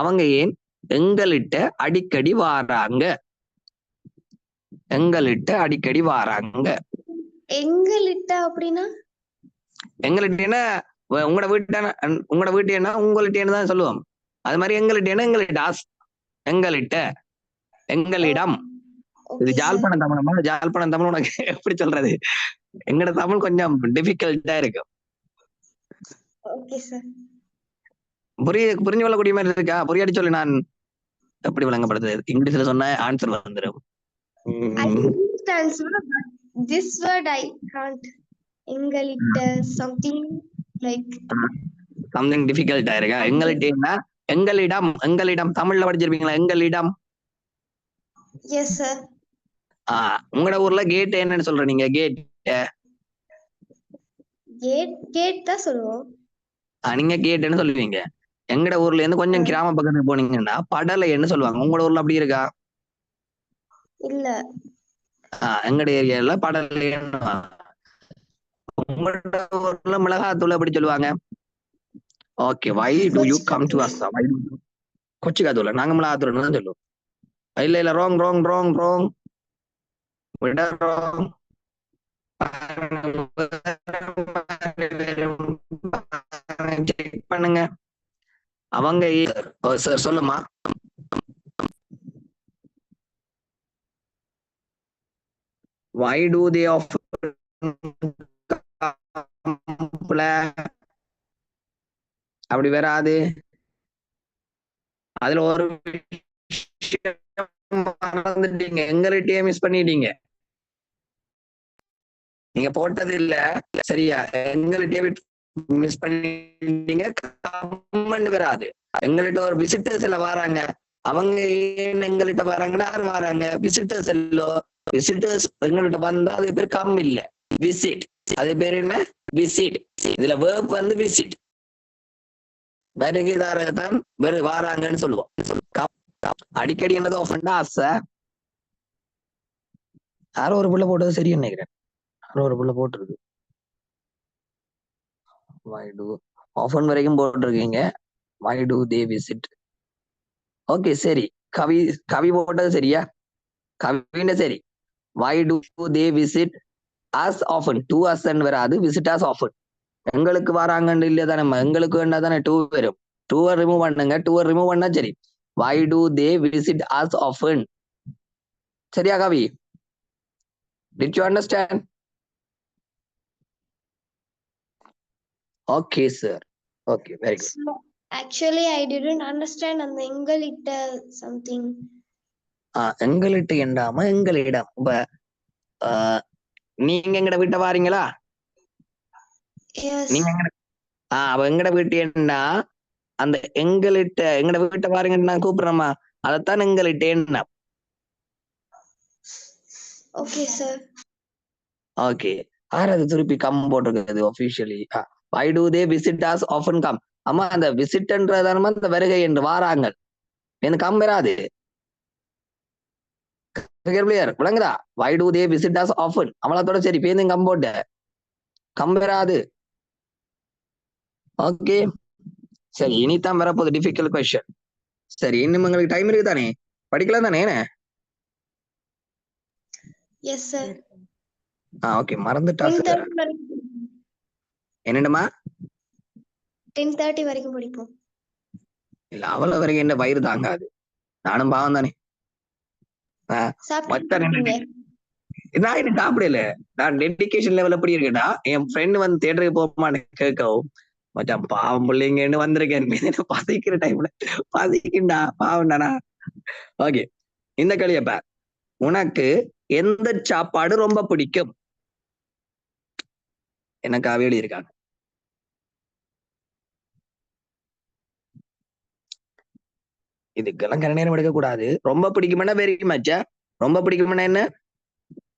அவங்க ஏன் எங்கள்கிட்ட அடிக்கடி வாராங்க? எங்கள்கிட்ட அடிக்கடி வாராங்க. எங்கள்கிட்ட அப்படின்னா எங்கள்கிட்டன்னா உங்களோட வீட்டு என்ன உங்கள்கிட்டன்னு தான் சொல்லுவோம். அது மாதிரி எங்கள்கிட்ட எங்கள்கிட்ட எங்களிடம். இது ஜாழ்ப்பாணம் தமிழ். ஜாழ்ப்பாணம் தமிழ் உனக்கு எப்படி சொல்றது? எங்கட தமிழ் கொஞ்சம் டிஃபிகல்ட்டா இருக்கும். புரிஞ்சு கொள்ளக்கூடிய மாதிரி இருக்கா? புரியாடி சொல்லு. நான் எப்படி விளங்கப்படுது? இங்கிலீஷ்ல சொன்ன ஆன்சர் வந்துடும். This word I can't. எங்கள்கிட்ட something difficult ஆயிருக்கா? எங்கள்கிட்ட எங்களிடம். எங்களிடம் தமிழ்ல படிச்சிருப்பீங்களா? எங்களிடம். Yes sir. உங்களோட ஊர்ல கேட் என்னன்னு சொல்ற நீங்க? கேட் கேட் தான் சொல்லுவோம். நீங்க கேட்னு சொல்லுவீங்க. எங்கட ஊர்ல இருந்து கொஞ்சம் கிராம பக்கத்துக்கு போனீங்கன்னா படலைன்னு சொல்லுவாங்க. உங்களோட ஊர்ல அப்படி இருக்கா? இல்ல. எங்கட ஏரியால படலைன்னு. உங்களோட ஊர்ல மிளகாத்தூள் எப்படி சொல்லுவாங்க? Okay, why do you come to us? கொச்சிக்காத்தூள். நாங்க மிளகாத்தூள்னு தான் சொல்லுவோம். இல்ல wrong wrong wrong wrong wrong. Check பண்ணுங்க. அவங்க சார் சொல்லுமா? why do they offer அப்படி வராது. அதுல ஒரு மறந்துட்டீங்க, எங்கள்கிட்டயே மிஸ் பண்ணிட்டீங்க. நீங்க போட்டது இல்ல சரியா? எங்கள்கிட்டயே மிஸ் பண்ணிட்டீங்க. கமெண்ட் வராது. எங்கள்கிட்ட ஒரு விசிட்டர்ஸ் எல்லாம் வராங்க. அவங்க ஏன் எங்கள்கிட்ட வராங்கன்னா யாரு வராங்க? Visitors yellow. விசிட்டர்ஸ் எங்கள்கிட்ட வந்தா அது பேர் கம் இல்ல, விசிட். அது பேர் என்ன? விசிட். இதுல வேர்ப் வந்து விசிட். வருகைதாரத்தான் வாராங்கன்னு சொல்லுவோம். அடிக்கடி என்னது ஆஃபன்டா ஆசை. யாரோ ஒரு புள்ள போட்டது சரி நினைக்கிறேன். யாரோ ஒரு புள்ள போட்டிருக்கு. why do ஆஃபன் வரைக்கும் போட்டிருக்கீங்க. why do they visit? Okay, சரி. கவி போட்டது சரியா? கவின சரி. why do they visit us often? to us ன்னு வராது, visit us often. எங்களுக்கு வராங்கன்னு இல்லையா தானே? எங்களுக்கு வேண்டா தானே டூ வரும். டூவை ரிமூவ் பண்ணுங்க. டூவை ரிமூவ் பண்ணா சரி. why do they visit us often? சரியா கவி? did you understand? okay sir. okay, very good. So, actually I didn't understand அந்த எங்கள்கிட்ட something. எங்கள்கிட்ட எண்டாம எங்களிடம். இப்ப நீங்க எங்கட வீட்டை வாரீங்களா? நீங்க அப்ப எங்கட வீட்டு என்ன அந்த எங்கள்கிட்ட எங்கட வீட்டை பாருங்கன்னு நான் கூப்பிடுறேம்மா, அதைத்தான் எங்கள்கிட்ட என்ன. Okay sir. ஓகே, ஆறாவது திருப்பி கம் போட்டிருக்கிறது officially. why do they visit us often come? அம்மா, அந்த விசிட்ன்றதானமா அந்த வருகை என்று வாராங்க. எனக்கு கம் வராது. விளங்குதா? why do they visit us often? அவளத்தோட சரி பேருந்து கம் போட்ட கம் வராது. ஓகே, சரி. இனிதான் வரப்போகுது டிஃபிகல்ட் கொஸ்டின். சரி, இன்னும் உங்களுக்கு டைம் இருக்கு தானே? படிக்கலாம் தானே? Yes sir. ஓகே மறந்துட்டா 10:30 சார். வரைக்கும் என்னடமா 10:30 வரைக்கும் படிப்போம். இல்ல அவ்வளவு வரைக்கும் என்ன வயிறு தாங்காது. நானும் பாவம் தானே. சாப்பிட்டு நான் இன்னும் சாப்பிடல. நான் டெடிகேஷன் லெவல் எப்படி இருக்கேன்டா, என் ஃப்ரெண்ட் வந்து தியேட்டருக்கு போமான்னு கேட்கவும் மச்சான் பாவம் பிள்ளைங்கன்னு வந்திருக்கேன். பசிக்கிற டைம்ல பசிக்குண்டா பாவம்டானா. ஓகே இந்த களியப்ப உனக்கு எந்த சாப்பாடு ரொம்ப பிடிக்கும்? எனக்கு அவையடி இருக்காங்க. இதுக்கெல்லாம் கர நேரம் எடுக்க கூடாது. ரொம்ப பிடிக்கும்னா வெரி மச்சா. ரொம்ப பிடிக்கும்னா என்ன?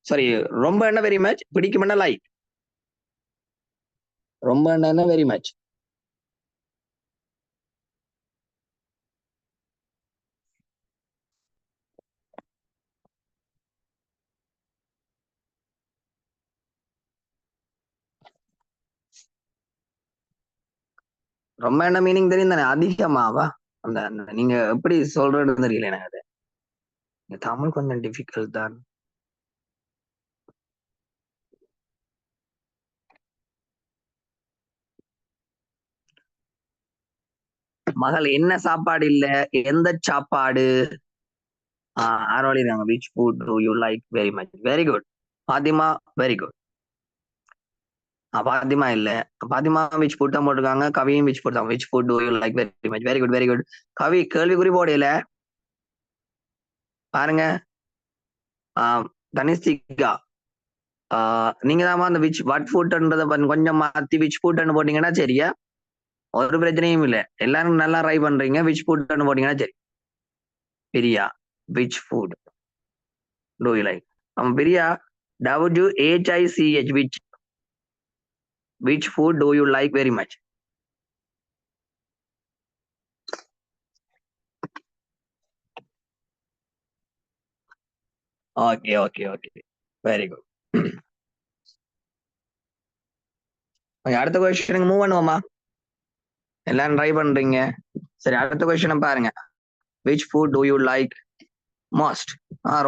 சாரி ரொம்ப என்ன வெரி மச், பிடிக்கும்னா லைக். ரொம்ப என்ன வெரி மச். ரொம்ப என்ன மீனிங் தெரியும் தானே? அதிகமாவா? அந்த நீங்க எப்படி சொல்றதுன்னு தெரியல எனக்கு. அது தமிழ் கொஞ்சம் டிஃபிகல்ட் தான். மகள் என்ன சாப்பாடு இல்ல, எந்த சாப்பாடு? ஆரோலிங்க which food do you like very much? Very good Fatima, very good. Fatima இல்ல, பாத்திமா விச் ஃபுட் தான் போட்டிருக்காங்க. கவியும் விச் ஃபுட் தான். Which food do you like very much? Very good very good. Kavi கேள்விக்குறி போடையில பாருங்க. தனிஷ்டிகா நீங்க தான் அந்த விச் வாட் ஃபுட்ன்றத கொஞ்சம் மாத்தி விச் ஃபுட்னு போட்டீங்கன்னா சரியா, ஒரு பிரச்சனையும் இல்லை. எல்லாரும் நல்லா ட்ரை பண்றீங்க. விச் ஃபுட்னு போட்டீங்கன்னா சரி. Priya which food do you like? Priya WHICH which food do you like very much? Okay. Very good. அடுத்த கொஸ்டினுக்கு மூவ் பண்ணுவோமா? எல்லாரும் ட்ரை பண்றீங்க. சரி அடுத்த கொஸ்டினை பாருங்க. Which food do you like most?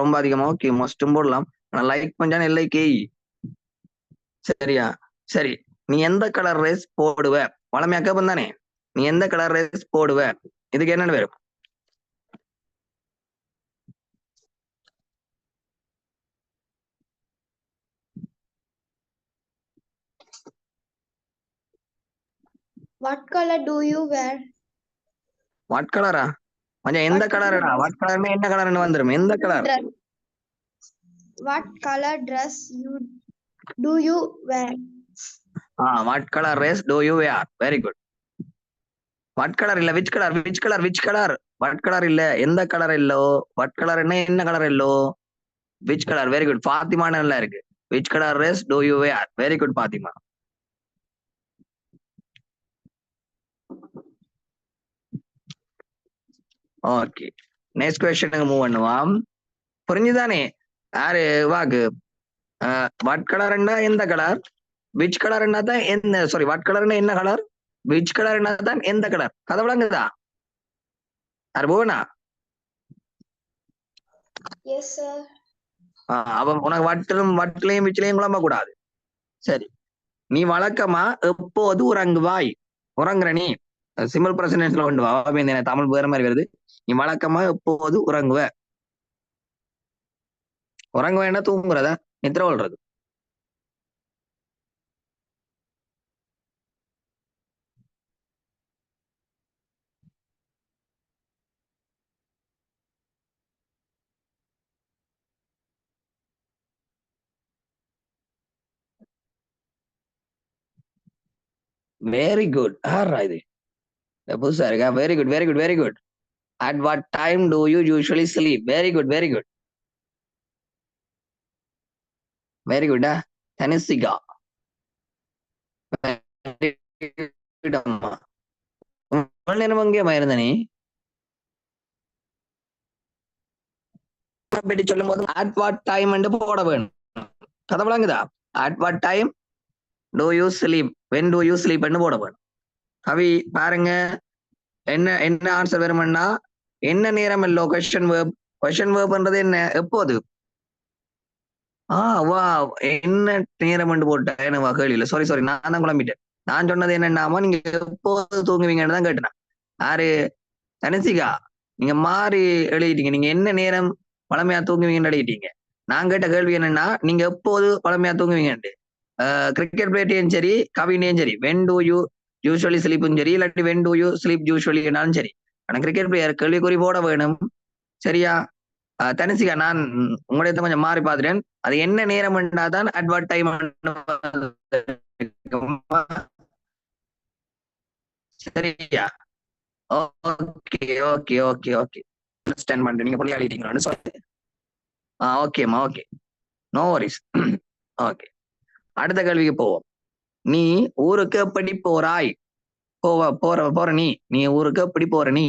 ரொம்ப அதிகமா. ஓகே மோஸ்டும் போடலாம். லைக் பஞ்சான லைக். சரியா? சரி நீ எந்த கலர் ரைஸ் போடுவ? வளமையா கேப்பம் தானே. நீ எந்த கலர் ரைஸ் போடுவ? இதுக்கு என்னன்னு வரும்? What color do you wear? What கலரா? கொஞ்சம் எந்த கலர்டா? வாட் கலர்னு என்ன கலர்னு வந்துரும். எந்த colour? What color dress do you wear? What colour dress do you wear? Very good. What colour இல்ல, which colour which colour which colour? What colour இல்ல, எந்த கலர் எல்லோ? வாட் கலர் என்ன colour yellow? Which colour? Very good. Fatima நல்லா இருக்கு. Which colour dress do you wear? Very good Fatima. Okay next கொஸ்டினுக்கு move பண்ணுவோம். புரிஞ்சுதானே? யாரு வாக்கு? வாட் கலர்னா எந்த கலர்? விச் கலர்னா தான் என்ன? சாரி வாட் கலர்னா என்ன கலர்? விச் கலர்னா தான் எந்த கலர்? கதை விளங்குதா? யாரு போவனா? Yes sir. அவன் உனக்கு வட்டிலையும் விச்சிலையும் குழம்ப கூடாது. சரி நீ வழக்கமா எப்போது உறங்குவாய்? உறங்குற நீ சிம்பிள் பிரசன்டென்ஸ்ல கொண்டு வா. தமிழ் வேற மாதிரி வருது. நீ வழக்கமா எப்போது உறங்குவ? உறங்குவேன்னா தூங்குறதா, நித்திர கொள்றது? Very good. ஆறா இது புதுசா இருக்கா? Very good very good very good. At what time do you usually sleep? Very good very good very குட்டா. தனிசிகா நேரம் எங்கேயுமா இருந்த நீ? பற்றி சொல்லும் போது அட் வாட் டைம் என்று போட வேணும். கதை விளங்குதா? At what time do you sleep, when to you sleep என்று போட வேணும். கவி பாருங்க என்ன ஆன்சர் வரும்னா என்ன நேரம் இல்லோ? Question verb. கொஸ்டின் வேர்ப்ன்றது என்ன? எப்போது? வா என்ன நேரம் போட்டா எனக்கு கேள்வி சாரி நான் தான் குழம்பிட்டேன். நான் சொன்னது என்னன்னாமா நீங்க எப்போது தூங்குவீங்கன்னு தான் கேட்டேன். யாரு தனசிகா நீங்க மாறி எழுதிட்டீங்க. நீங்க என்ன நேரம் பழமையா தூங்குவீங்கன்னு எழுதிட்டீங்க. நான் கேட்ட கேள்வி என்னன்னா நீங்க எப்போது பழமையா தூங்குவீங்கன்ட்டு. கிரிக்கெட் பிளேட்டையும் சரி கவினையும் சரி வென் டூ யூ யூஸ்வலி ஸ்லீப்பும் சரி இல்லாட்டி வென் டூ யூ ஸ்லீப் யூஸ்வலினாலும் சரி. ஆனா கிரிக்கெட் பிளேயர் கேள்விக்குறி போட வேணும். சரியா? தனிசிகா நான் உங்களுடைய கொஞ்சம் மாறி பார்த்துட்டேன். அது என்ன நேரம் தான் அட்வர்ட் டைம் சரியா? Okay okay okay okay understand பண்ணிட்டு நீங்க புள்ளி அழிட்டீங்களான்னு சொல்லி ஓகேம்மா ஓகே நோ வரிஸ். ஓகே அடுத்த கேள்விக்கு போவோம். நீ ஊருக்கு எப்படி போறாய்? போற நீ ஊருக்கு எப்படி போற நீ?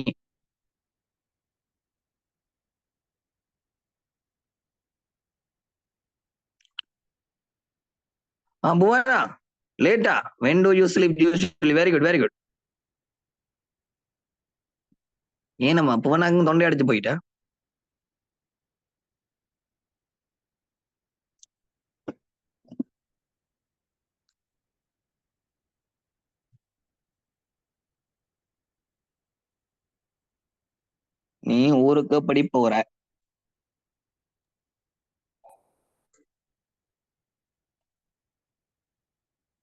புவனா லேட்டா when to you sleep usually very good very good. ஏனம்மா புவனாக்கும் தொண்டை அடிச்சு போயிட்டா? நீ ஊருக்கு எப்படி போற?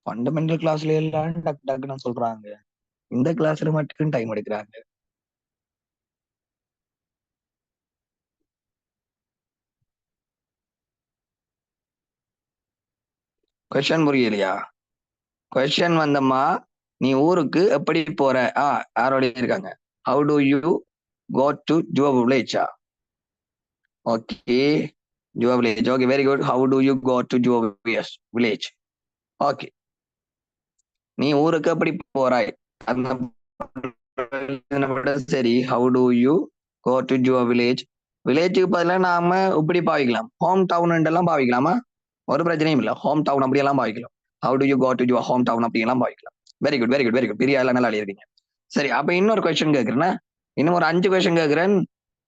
ஃபண்டமெண்டல் கிளாஸ்ல எல்லாம் டக்கு டக்குன்னு சொல்றாங்க. இந்த கிளாஸ்ல மட்டும் டைம் எடுக்கிறாங்க. கொஸ்டின் புரியலையா? கொஸ்டின் வந்தம்மா நீ ஊருக்கு எப்படி போற? யாரோட இருக்காங்க. How do you go to your village? Okay your village okay very good. How do you go to your village? Okay நீ ஊருக்கு எப்படி போறாய்? சரி how do you go to your village? வில்லேஜுக்கு பதிலாக நாம இப்படி பாவிக்கலாம், ஹோம் டவுன் எல்லாம் பாவிக்கலாமா? ஒரு பிரச்சனையும் இல்லை, ஹோம் டவுன் அப்படியெல்லாம் பாவிக்கலாம். How do you go to your home town அப்படியெல்லாம் பாவிக்கலாம். Very good very good very good. பெரிய எல்லாம் நல்லா எழுதிருக்கீங்க. சரி அப்ப இன்னொரு கொஸ்டின் கேட்கிறேன்னா, இன்னும் ஒரு 5 கொஸ்டின் கேட்கிறேன்.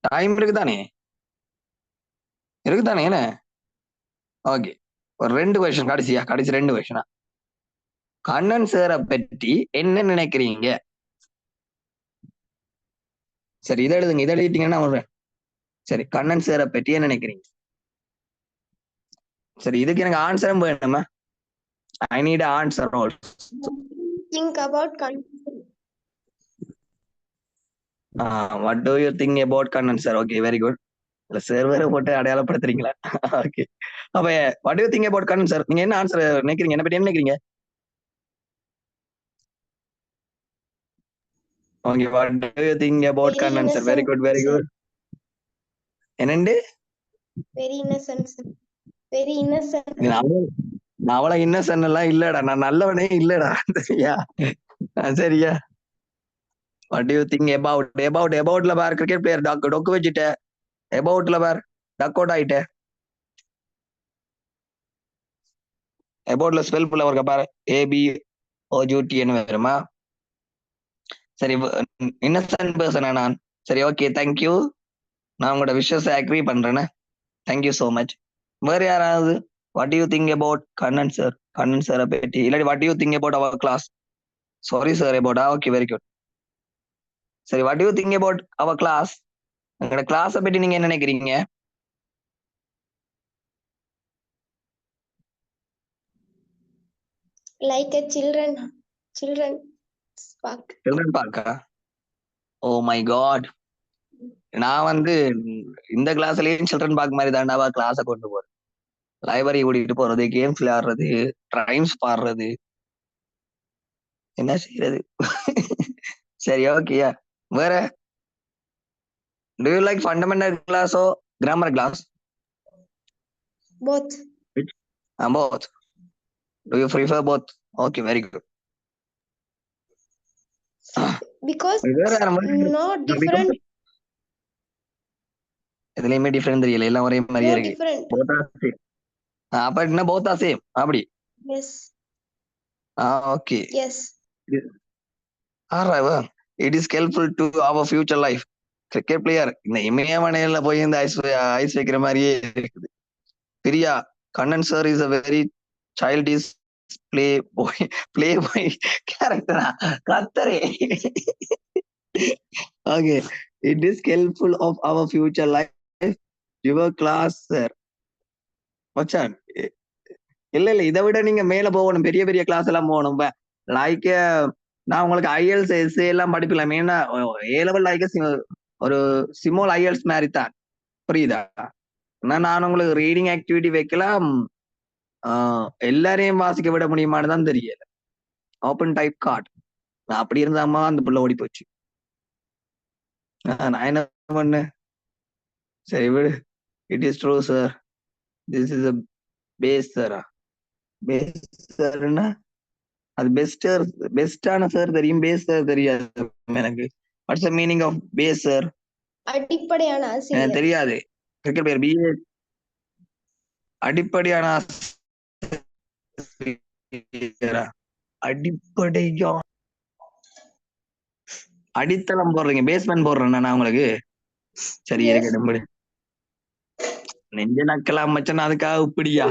டைம் இருக்குதானே? இருக்குதானே என்ன? ஓகே ஒரு 2 கொஸ்டின் கடைசி 2 கொஸ்டினா. கண்ணன் சாரை பற்றி என்ன நினைக்கிறீங்க? சரி இதை எழுதுங்க, இதை எழுதிட்டீங்கன்னா சொல்றேன். சரி கண்ணன் சாரை பற்றி என்ன நினைக்கிறீங்க? சரி இதுக்கு எனக்கு ஆன்சரும் வேணுமா? I need answer also. Think about what do you think about Kannan sir? Okay very good. இல்ல சார் வேற போட்டு அடையாளப்படுத்துறீங்களா? ஓகே அப்ப what do you think about Kannan sir? நீங்க என்ன ஆன்சர் நினைக்கிறீங்க? என்ன பத்தி என்ன நினைக்கிறீங்க? Okay what do you think about very Kannan sir? Very innocent, good very sir. Good. என்னண்டு? Very innocent, sir. Very innocent. நான் அவ்வளவு இன்னசென்ட் எல்லாம் இல்லடா, நான் நல்லவனே இல்லடா. சரியா? சரியா? what do you think aboutல பார் கிரிக்கெட் பிளேயர் டொக்கு வச்சுட்ட. aboutல பார் டக் அவுட் ஆயிட்ட. aboutல ஸ்பெல் புள்ள இருக்க பாரு, ABOUT வருமா? சரி இன்னசென்ட் பர்சனா நான்? சரி ஓகே தேங்க்யூ. நான் உங்களோட விஷயத்தை அக்ரி பண்றேன்னு. Thank you so much. வேற யாராவது what you think about Kannan sir? Kannan சாரை பற்றி இல்லாட்டி what you think about our class? Sorry sir about okay very good. சரி what you think about our class? எங்களோட கிளாஸை பற்றி நீங்க என்ன நினைக்கிறீங்க? Like a children park. Children பார்க்கா? Oh my god. நான் இந்த கிளாஸ்லயும் சில்ட்ரன் பார்க் மாதிரி தாண்டாவா கிளாஸை கொண்டு போறேன். லைப்ரரி கூட்டிட்டு போறது, கேம்ஸ் விளையாடுறது, ரைம்ஸ் பாடுறது, என்ன செய்யறது? சரி ஓகேயா. வேற do you like fundamental class or grammar class? Both. Both. Do you prefer both? Okay very good. Because வேற no different. எதுலயுமே டிஃபரெண்ட் தெரியல, எல்லாம் ஒரே மாதிரியே No இருக்கு. different. Both are same. அப்ப என்ன both are same அப்படி? Yes. Okay. Yes. Alright, it is helpful to our future life. Cricket player இந்த இமயமனையில போய் இந்த ஐஸ் வைக்கிற மாதிரியே இருக்குது. Priya Kannan sir is a very childish playboy character. Kattare. Okay, it is helpful of our future life. Your class, sir. மச்சான் இல்ல இதை விட நீங்க மேல போகணும், பெரிய பெரிய கிளாஸ் எல்லாம் போகணும். லைக் நான் உங்களுக்கு ஐஎல்ஸ் எஸ் எல்லாம் படிப்பில்ல, மெயினா ஏ லெவல் லைக் ஒரு சிமோல் ஐஎல்ஸ் மாதிரி தான், புரியுதா? நான் உங்களுக்கு ரீடிங் ஆக்டிவிட்டி வைக்கலாம், எல்லாரையும் வாசிக்க விட முடியுமான்னு தான் தெரியல. ஓப்பன் டைப் கார்டு நான் அப்படி இருந்தாமா அந்த பிள்ளை ஓடி போச்சு. நான் என்ன பண்ணேன், சரி விடு. It is true sir, this is a base சாரா? பேஸ் சார்னா அது பெஸ்டான சார் தெரியும், பேஸ் சார் தெரியாது எனக்கு. What's the meaning of base sir? அடிப்படையான ஆசிரியர். எனக்கு தெரியாது. கிரிக்கெட் பிளேயர் பிஏ அடிப்படையான அடிப்படையா அடித்தளம் போடுறீங்க, பேஸ்மெண்ட் போடுறேன் நான் உங்களுக்கு. சரி இருக்கட்டும், நெஞ்ச நக்கலாம் மச்சான், அதுக்காக இப்படியா?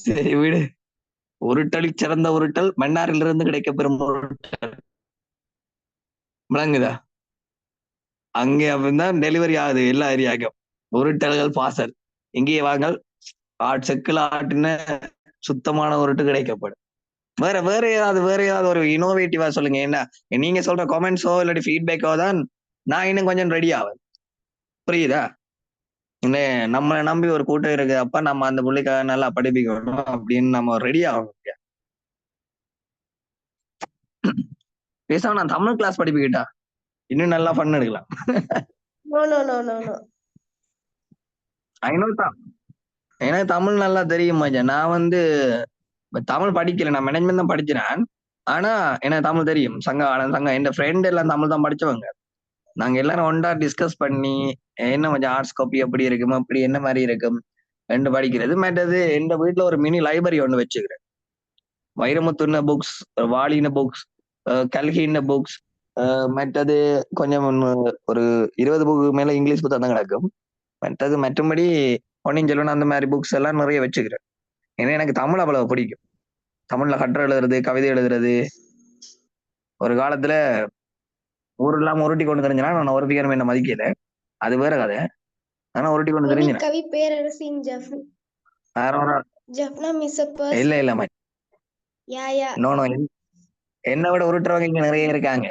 சரி விடு. உருட்டலில் சிறந்த உருட்டல் மன்னாரில் இருந்து கிடைக்கப்பெறும் உருட்டல், விளங்குதா? அங்கே அப்படிதான் டெலிவரி ஆகுது எல்லா ஏரியாக்கும். உருட்டல்கள் பாசல் இங்கேயே வாங்கல், செக்குல ஆட்டுன சுத்தமான உருட்டு கிடைக்கப்படும். வேற ஏதாவது ஒரு இனோவேட்டிவா சொல்லுங்க. என்ன நீங்க சொல்ற கமெண்ட்ஸோ இல்லாட்டி ஃபீட்பேக்கோ தான் நான் இன்னும் கொஞ்சம் ரெடி ஆவேன், புரியுதா? நம்மளை நம்பி ஒரு கூட்டம் இருக்கு, அப்ப நம்ம அந்த பிள்ளைக்காக நல்லா படிப்பிக்கணும் அப்படின்னு நம்ம ரெடி ஆகும். பேசாம நான் தமிழ் கிளாஸ் படிப்பிக்கிட்டா இன்னும் நல்லா ஃபன் எடுக்கலாம். எனக்கு தமிழ் நல்லா தெரியும் மச்சான். நான் தமிழ் படிக்கல, நான் மேனேஜ்மெண்ட் தான் படிக்கிறேன். ஆனா எனக்கு தமிழ் தெரியும். சங்க என் ஃப்ரெண்ட் எல்லாம் தமிழ் தான் படிச்சவங்க. நாங்க எல்லாரும் ஒன்றா டிஸ்கஸ் பண்ணி என்ன கொஞ்சம் ஆர்ட்ஸ் காப்பி எப்படி இருக்கும், அப்படி என்ன மாதிரி இருக்கும் ரெண்டு படிக்கிறது. மற்றது எந்த வீட்டுல ஒரு மினி லைப்ரரி ஒன்று வச்சுக்கிறேன். வைரமுத்துன புக்ஸ், வாலின புக்ஸ், கல்கின புக்ஸ், மற்றது கொஞ்சம் ஒரு 20 புக்கு மேல இங்கிலீஷ் புத்தகம் கிடக்கும். மற்றபடி பொன்னியின் செல்வன் அந்த மாதிரி புக்ஸ் எல்லாம் நிறைய வச்சுக்கிறேன். ஏன்னா எனக்கு தமிழ் அவ்வளவு பிடிக்கும். தமிழ்ல கட்டுரை எழுதுறது, கவிதை எழுதுறது. ஒரு காலத்துல ஊரெல்லாம் உருட்டி கொண்டு தெரிஞ்சனா நான் உருட்டிக்கணும் என்ன மதிக்கல, அது வேற கதை. ஆனா உருட்டி கொண்டு தெரிஞ்சினேன். கவி பேரரசின் இல்ல இல்ல நோ என்ன விட உருட்டுறவங்க இங்க நிறைய இருக்காங்க.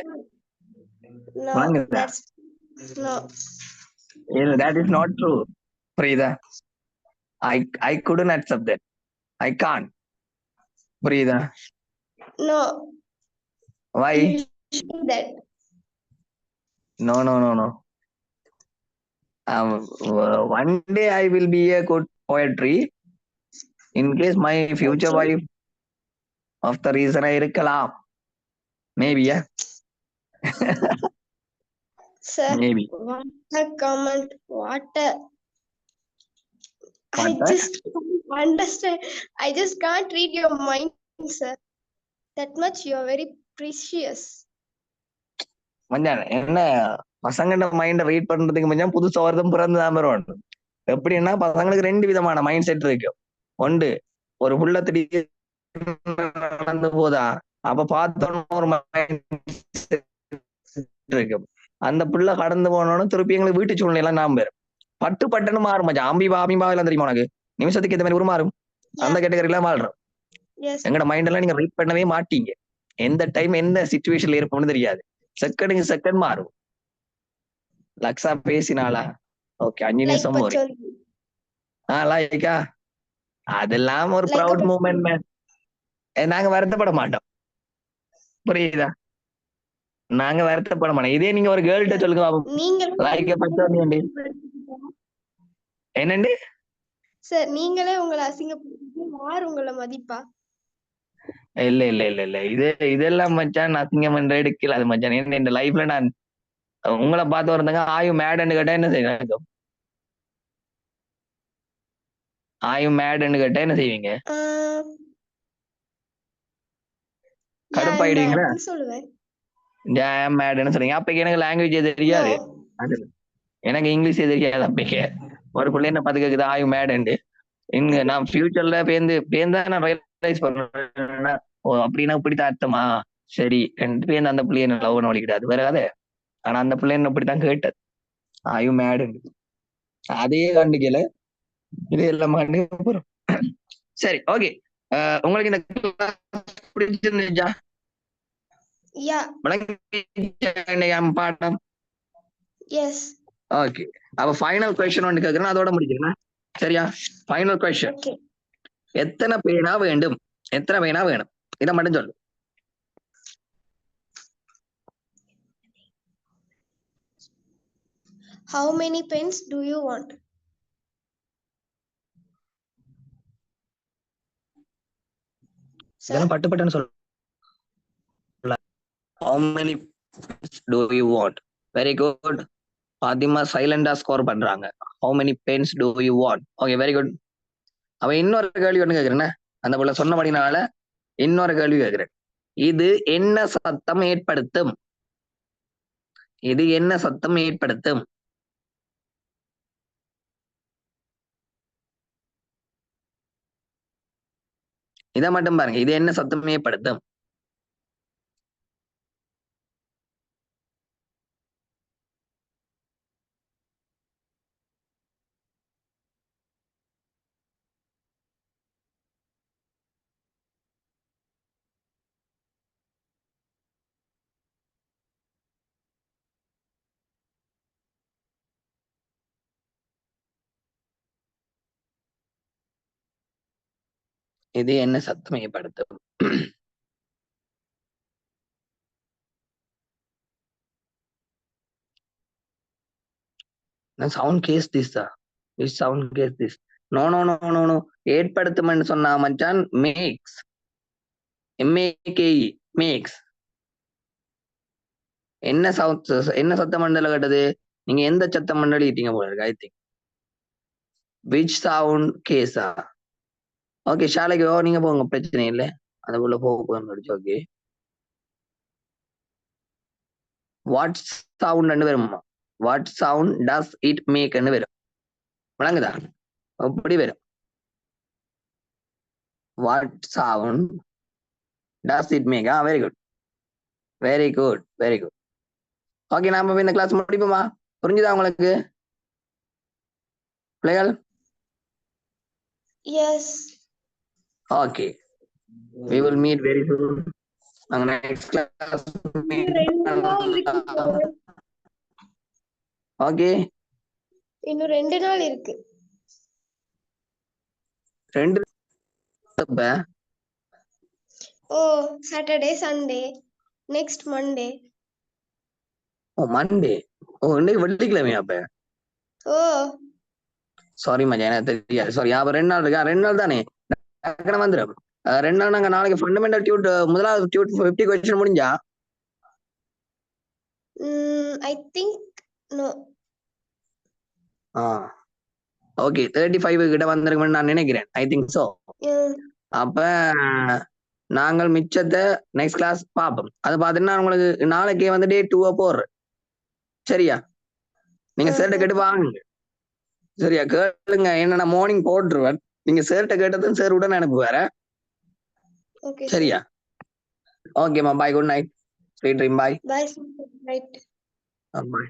That is not true, புரியுதா? I couldn't accept that. I can't, புரியுதா? No. Why? That. No. One day I will be a good poetry. In case my future wife of the reason I இருக்கலாம். Maybe, yeah. Sir, maybe. What a comment. I just can't understand. I just can't read your mind, sir. That much you are very precious. மஞ்சான் என்ன பசங்களோட மைண்ட read பண்றதுக்கு கொஞ்சம் புதுசா வருதும் பிறந்துதான் வரும். எப்படின்னா பசங்களுக்கு 2 விதமான மைண்ட் செட் இருக்கு. ஒன்று, ஒரு புள்ள திடீர்னு நடந்து போதா அப்ப பார்த்தோன்னு ஒரு மைண்ட் செட் இருக்கு. அந்த புள்ள கடந்து போனோன்னு திருப்பி எங்களுக்கு வீட்டு சூழ்நிலை எல்லாம் நாம் பேரும் பட்டுன்னு மாறும் மச்சான். அம்பிபா எல்லாம் தெரியுமா உனக்கு? நிமிஷத்துக்கு இந்த மாதிரி உருமாறும். அந்த கேட்டகரியில வாழ்றோம். எங்கட மைண்ட் எல்லாம் நீங்க ரீட் பண்ணவே மாட்டீங்க. எந்த டைம் எந்த சிச்சுவேஷன்ல இருப்போம்னு தெரியாது. செகண்ட் மாறும். லக்ஸா பேசினாளா? ஓகே, 5 நிமிஷம் வரும். லைக்கா அதெல்லாம் ஒரு ப்ரௌட் மூமெண்ட். நாங்க வருத்தப்பட மாட்டோம், புரியுதா? நாங்க வருத்தப்பட மாட்டோம். இதே நீங்க ஒரு கேர்ள்கிட்ட சொல்லுங்க, லைக்க பத்தி என்னண்டு சார் நீங்களே உங்களை அசிங்கப்படுத்தி யார் உங்களை மதிப்பா? இல்ல இதெல்லாம் மச்சான் அசிங்கம் என்ற எடுக்கல. அது மச்சான் இந்த லைஃப்ல நான் உங்களை பார்த்து வரந்தாங்க ஆயு மேடுன்னு கேட்டா என்ன செய்வீங்க? ஆயு மேடுன்னு கேட்டா என்ன செய்வீங்க? கடுப்பாயிடுவீங்களா? மேடுன்னு சொல்றீங்க. அப்ப எனக்கு லாங்குவேஜ் தெரியாது, எனக்கு இங்கிலீஷே தெரியாது. அப்ப ஒரு பிள்ளை என்ன பார்த்து கேக்குது ஆயு மேடுன்னு. இங்க நான் ஃபியூச்சர்ல பேர்ந்தா நான் ரியலைஸ் பண்றேன். ஓ அப்படின்னா இப்படித்தான் அர்த்தமா, சரி பேர்ந்து அந்த பிள்ளைய லவ் பண்ண வலிக்கிட்டாது வராது. ஆனா அந்த பிள்ளை என்ன இப்படித்தான் கேட்டது, ஐயோ மேடு அதே கண்டுக்கல, இது எல்லாம் கண்டுக்க போறோம். சரி ஓகே, உங்களுக்கு இந்த பிடிச்சிருந்துச்சா? Yeah. பாடம். Yes. ஓகே, அப்ப ஃபைனல் கொஸ்டின் ஒன்று கேட்கிறேன், அதோட முடிக்கிறேன். சரியா? Final question. Okay. எத்தனை பேனா வேண்டும்? எத்தனை பேனா வேணும்? இதை மட்டும் சொல்லு. How many pens do you want? Sir? இதெல்லாம் பட்டு பட்டுன்னு சொல்லு. How many pens do you want? Very good. Fathima சைலண்டா ஸ்கோர் பண்றாங்க. How many pens do you want? Okay, very good. அவன் இன்னொரு கேள்வி ஒண்ணு கேட்கிறேன், அந்த போல சொன்னபடினால இன்னொரு கேள்வி கேட்கிறேன். இது என்ன சத்தம் ஏற்படுத்தும்? இது என்ன சத்தம் ஏற்படுத்தும்? இதை மட்டும் பாருங்க, இது என்ன சத்தம் ஏற்படுத்தும்? இது என்ன சத்தம் ஏற்படுத்தும்? Sound case this sound case this. No no no no no, ஏற்படுத்தும் சொன்னா மச்சான் மேக்ஸ், MAKE மேக்ஸ். என்ன சவுண்ட், என்ன சத்த மண்டல கேட்டது? நீங்க எந்த சத்த மண்டலம் ஈட்டீங்க போல இருக்கு. ஐ திங்க் விச் சவுண்ட் கேஸா? ஓகே ஷாலைக்கு நீங்க போங்க, பிரச்சனை இல்லை, அதுக்குள்ள போக. ஓகே, வாட் சவுண்ட் வருமா? வாட் சவுண்ட் டஸ் இட் மேக்னு வரும், விளங்குதா? அப்படி வரும், what sound does it make. Very good very good very good. Okay, நாம இந்த கிளாஸ் முடிப்போமா? புரிஞ்சுதா உங்களுக்கு பிள்ளைகள்? Yes. Okay, we will meet very soon. நாங்க நெக்ஸ்ட் கிளாஸ் ஓகே. இன்னும் 2 நாள் இருக்கு. 2 ஓ, சாட்டர்டே சண்டே, நெக்ஸ்ட் மண்டே. ஓ மண்டே, ஓ இன்னைக்கு வெள்ளிக்கிழமையா? அப்ப ஓ சாரி மஜா, எனக்கு தெரியாது, சாரி. அப்ப 2 நாள் இருக்கா? 2 நாள் தானே, வந்துடும். 2 நாள் நாங்க நாளைக்கு ஃபண்டமெண்டல் டியூட் முதலாவது டியூட் 50 கொஸ்டின் முடிஞ்சா? I think no. ஓகே, 35 கிட்ட வந்திருக்கும்னு நான் நினைக்கிறேன். I think so. அப்ப நாங்கள் மிச்சத்தை நெக்ஸ்ட் கிளாஸ் பார்ப்போம். அது பாத்தீங்கன்னா உங்களுக்கு நாளைக்கே வந்து டே 2 போடுறேன். சரியா? நீங்க சேர்ட்ட கேட்டு வாங்க. சரியா? கேளுங்க, என்ன மார்னிங் போட்டுருவேன். நீங்க சேர்ட்ட கேட்டதும் சார் உடனே அனுப்புவார. சரியா? ஓகேமா, பாய், குட் நைட், ஸ்வீட் ட்ரீம், பாய். Bye. Right. பாய்.